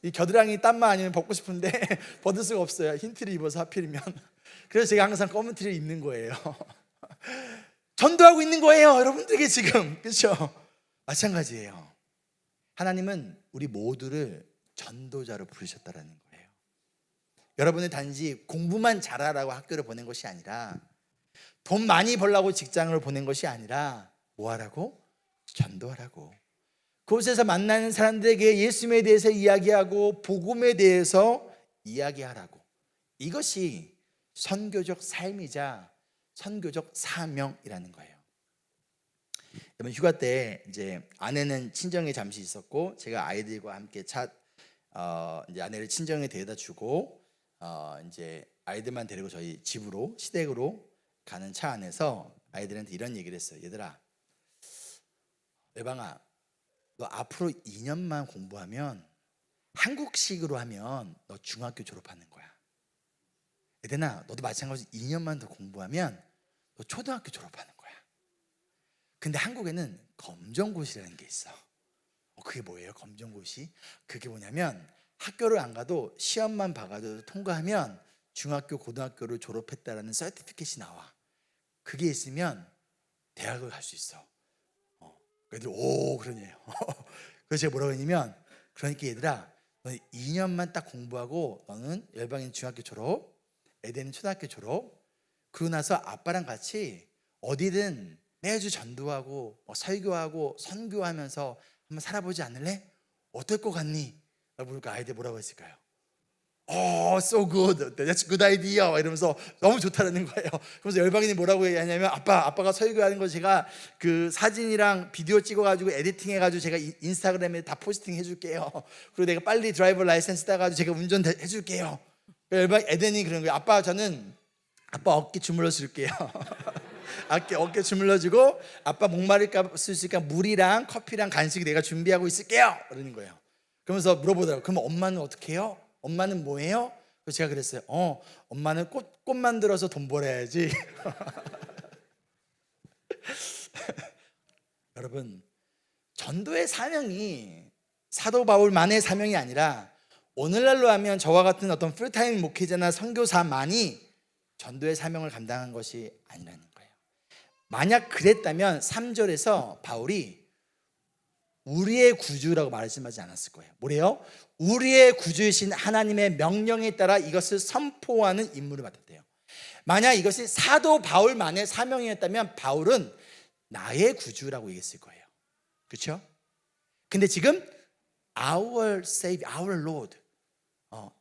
[SPEAKER 1] 이 겨드랑이 땀만 아니면 벗고 싶은데 벗을 수가 없어요. 흰 티를 입어서 하필이면. 그래서 제가 항상 검은 티를 입는 거예요. 전도하고 있는 거예요, 여러분들에게 지금. 그렇죠? 마찬가지예요. 하나님은 우리 모두를 전도자로 부르셨다라는 거예요. 여러분은 단지 공부만 잘하라고 학교를 보낸 것이 아니라, 돈 많이 벌라고 직장을 보낸 것이 아니라 뭐 하라고? 전도하라고. 그곳에서 만나는 사람들에게 예수님에 대해서 이야기하고 복음에 대해서 이야기하라고. 이것이 선교적 삶이자 선교적 사명이라는 거예요. 여러분 휴가 때 이제 아내는 친정에 잠시 있었고 제가 아이들과 함께 이제 아내를 친정에 데려다 주고 이제 아이들만 데리고 저희 집으로 시댁으로 가는 차 안에서 아이들한테 이런 얘기를 했어요. 얘들아, 예방아, 너 앞으로 2년만 공부하면 한국식으로 하면 너 중학교 졸업하는 거야. 에덴아, 너도 마찬가지로 2년만 더 공부하면 너 초등학교 졸업하는 거야. 근데 한국에는 검정고시라는 게 있어. 그게 뭐예요? 검정고시? 그게 뭐냐면 학교를 안 가도 시험만 봐가지고 통과하면 중학교, 고등학교를 졸업했다라는 서티피켓이 나와. 그게 있으면 대학을 갈 수 있어. 애들 오 그러네요. 그래서 제가 뭐라고 했냐면, 그러니까 얘들아, 너는 2년만 딱 공부하고 너는 열방인 중학교 졸업, 에덴인 초등학교 졸업, 그러고 나서 아빠랑 같이 어디든 매주 전도하고 설교하고 선교하면서 한번 살아보지 않을래? 어떨 것 같니? 물어볼까? 아이들 뭐라고 했을까요? So good. That's a good idea. 이러면서 너무 좋다는 거예요. 그래서 열방인이 뭐라고 얘기하냐면 아빠가 설교하는 거 제가 그 사진이랑 비디오 찍어가지고 에디팅해가지고 제가 인스타그램에 다 포스팅 해줄게요. 그리고 내가 빨리 드라이버 라이센스 따가지고 제가 운전 해줄게요. 열방 에덴이 그런 거예요. 저는 아빠 어깨 주물러 줄게요. 어깨 주물러주고 아빠 목마를까 수 있으니까 물이랑 커피랑 간식 내가 준비하고 있을게요. 그러는 거예요. 그러면서 물어보더라고요. 그럼 엄마는 어떻게 해요? 엄마는 뭐해요? 그래서 제가 그랬어요. 엄마는 꽃 만들어서 돈 벌어야지. 여러분, 전도의 사명이 사도 바울만의 사명이 아니라 오늘날로 하면 저와 같은 어떤 풀타임 목회자나 선교사만이 전도의 사명을 감당한 것이 아니라는 거예요. 만약 그랬다면 3절에서 바울이 우리의 구주라고 말씀하지 않았을 거예요. 뭐래요? 우리의 구주이신 하나님의 명령에 따라 이것을 선포하는 임무를 받았대요. 만약 이것이 사도 바울만의 사명이었다면 바울은 나의 구주라고 얘기했을 거예요. 그렇죠? 근데 지금 our Savior, our Lord,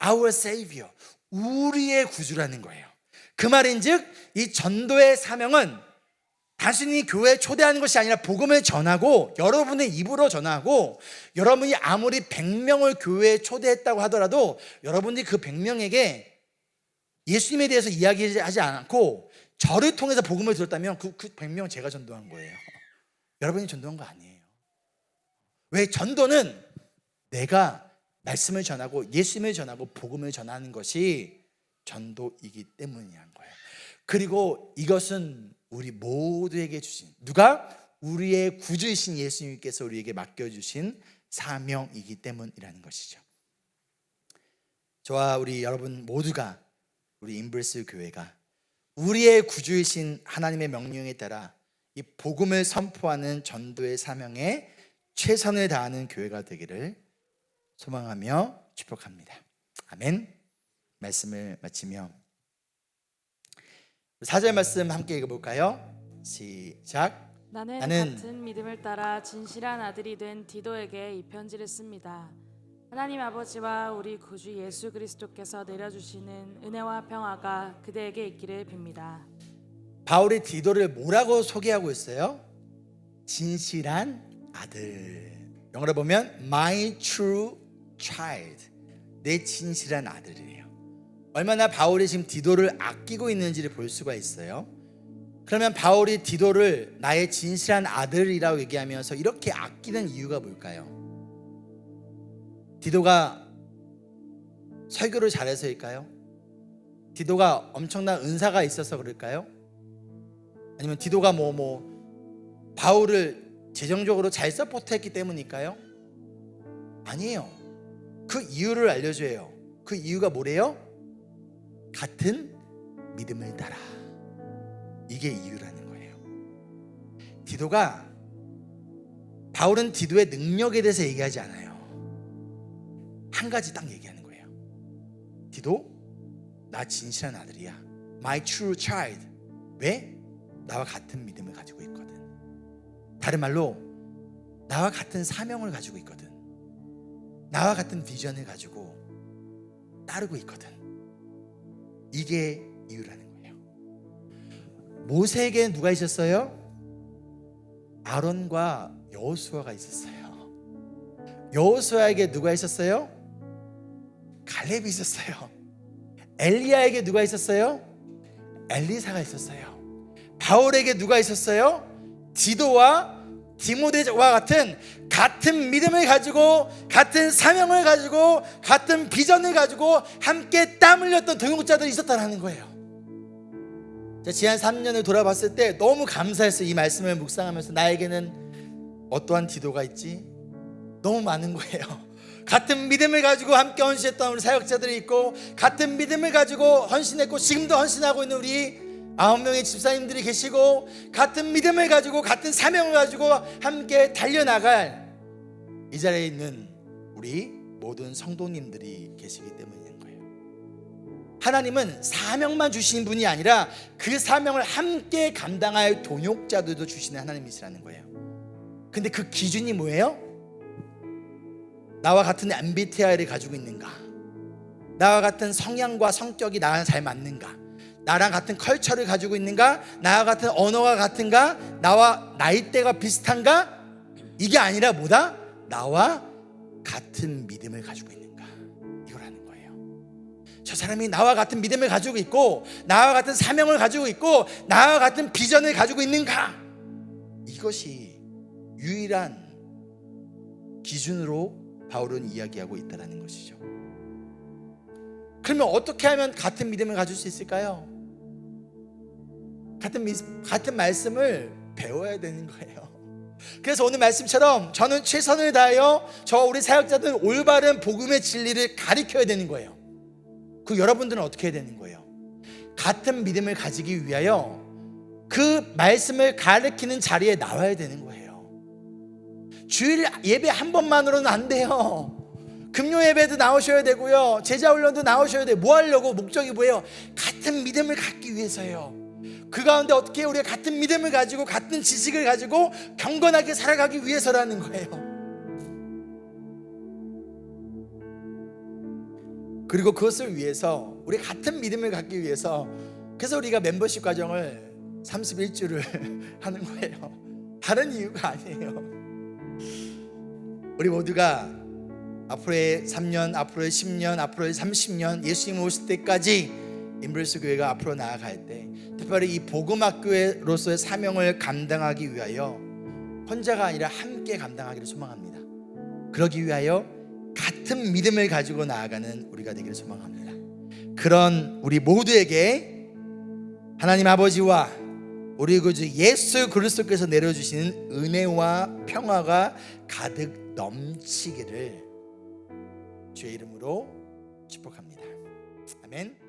[SPEAKER 1] our Savior, 우리의 구주라는 거예요. 그 말인즉 이 전도의 사명은 단순히 교회에 초대하는 것이 아니라 복음을 전하고 여러분의 입으로 전하고 여러분이 아무리 100명을 교회에 초대했다고 하더라도 여러분들이 그 100명에게 예수님에 대해서 이야기하지 않고 저를 통해서 복음을 들었다면 그 100명 제가 전도한 거예요. 여러분이 전도한 거 아니에요. 왜? 전도는 내가 말씀을 전하고 예수님을 전하고 복음을 전하는 것이 전도이기 때문이란 거예요. 그리고 이것은 우리 모두에게 주신, 누가? 우리의 구주이신 예수님께서 우리에게 맡겨주신 사명이기 때문이라는 것이죠. 저와 우리 여러분 모두가, 우리 인블스 교회가 우리의 구주이신 하나님의 명령에 따라 이 복음을 선포하는 전도의 사명에 최선을 다하는 교회가 되기를 소망하며 축복합니다. 아멘. 말씀을 마치며 4절 말씀 함께 읽어볼까요? 시작.
[SPEAKER 2] 나는 같은 믿음을 따라 진실한 아들이 된 디도에게 이 편지를 씁니다. 하나님 아버지와 우리 구주 예수 그리스도께서 내려주시는 은혜와 평화가 그대에게 있기를 빕니다.
[SPEAKER 1] 바울이 디도를 뭐라고 소개하고 있어요? 진실한 아들. 영어로 보면 My true child. 내 진실한 아들이에요. 얼마나 바울이 지금 디도를 아끼고 있는지를 볼 수가 있어요. 그러면 바울이 디도를 나의 진실한 아들이라고 얘기하면서 이렇게 아끼는 이유가 뭘까요? 디도가 설교를 잘해서일까요? 디도가 엄청난 은사가 있어서 그럴까요? 아니면 디도가 바울을 재정적으로 잘 서포트했기 때문일까요? 아니에요. 그 이유를 알려줘요. 그 이유가 뭐래요? 같은 믿음을 따라. 이게 이유라는 거예요. 디도가, 바울은 디도의 능력에 대해서 얘기하지 않아요. 한 가지 딱 얘기하는 거예요. 디도, 나 진실한 아들이야. My true child. 왜? 나와 같은 믿음을 가지고 있거든. 다른 말로 나와 같은 사명을 가지고 있거든. 나와 같은 비전을 가지고 따르고 있거든. 이게 이유라는 거예요. 모세에게 누가 있었어요? 아론과 여호수아가 있었어요. 여호수아에게 누가 있었어요? 갈렙이 있었어요. 엘리야에게 누가 있었어요? 엘리사가 있었어요. 바울에게 누가 있었어요? 디도와 디모데와 같은 믿음을 가지고, 같은 사명을 가지고, 같은 비전을 가지고 함께 땀 흘렸던 동역자들이 있었다는 거예요. 지난 3년을 돌아봤을 때 너무 감사했어요. 이 말씀을 묵상하면서 나에게는 어떠한 디도가 있지? 너무 많은 거예요. 같은 믿음을 가지고 함께 헌신했던 우리 사역자들이 있고, 같은 믿음을 가지고 헌신했고 지금도 헌신하고 있는 우리 9명의 집사님들이 계시고, 같은 믿음을 가지고 같은 사명을 가지고 함께 달려나갈 이 자리에 있는 우리 모든 성도님들이 계시기 때문인 거예요. 하나님은 사명만 주시는 분이 아니라 그 사명을 함께 감당할 동역자들도 주시는 하나님이시라는 거예요. 근데 그 기준이 뭐예요? 나와 같은 MBTI를 가지고 있는가? 나와 같은 성향과 성격이 나랑 잘 맞는가? 나랑 같은 컬처를 가지고 있는가? 나와 같은 언어가 같은가? 나와 나이대가 비슷한가? 이게 아니라 뭐다? 나와 같은 믿음을 가지고 있는가? 이거라는 거예요. 저 사람이 나와 같은 믿음을 가지고 있고, 나와 같은 사명을 가지고 있고, 나와 같은 비전을 가지고 있는가? 이것이 유일한 기준으로 바울은 이야기하고 있다는 것이죠. 그러면 어떻게 하면 같은 믿음을 가질 수 있을까요? 같은 말씀을 배워야 되는 거예요. 그래서 오늘 말씀처럼 저는 최선을 다하여 저 우리 사역자들은 올바른 복음의 진리를 가르쳐야 되는 거예요. 그 여러분들은 어떻게 해야 되는 거예요? 같은 믿음을 가지기 위하여 그 말씀을 가르치는 자리에 나와야 되는 거예요. 주일 예배 한 번만으로는 안 돼요. 금요 예배도 나오셔야 되고요, 제자 훈련도 나오셔야 돼요. 뭐 하려고? 목적이 뭐예요? 같은 믿음을 갖기 위해서요. 그 가운데 어떻게 우리가 같은 믿음을 가지고 같은 지식을 가지고 경건하게 살아가기 위해서라는 거예요. 그리고 그것을 위해서 우리 같은 믿음을 갖기 위해서 그래서 우리가 멤버십 과정을 31주를 하는 거예요. 다른 이유가 아니에요. 우리 모두가 앞으로의 3년, 앞으로의 10년, 앞으로의 30년 예수님 오실 때까지 임블스 교회가 앞으로 나아갈 때 특별히 이 복음학교로서의 사명을 감당하기 위하여 혼자가 아니라 함께 감당하기를 소망합니다. 그러기 위하여 같은 믿음을 가지고 나아가는 우리가 되기를 소망합니다. 그런 우리 모두에게 하나님 아버지와 우리 구주 예수 그리스도께서 내려주시는 은혜와 평화가 가득 넘치기를 주의 이름으로 축복합니다. 아멘.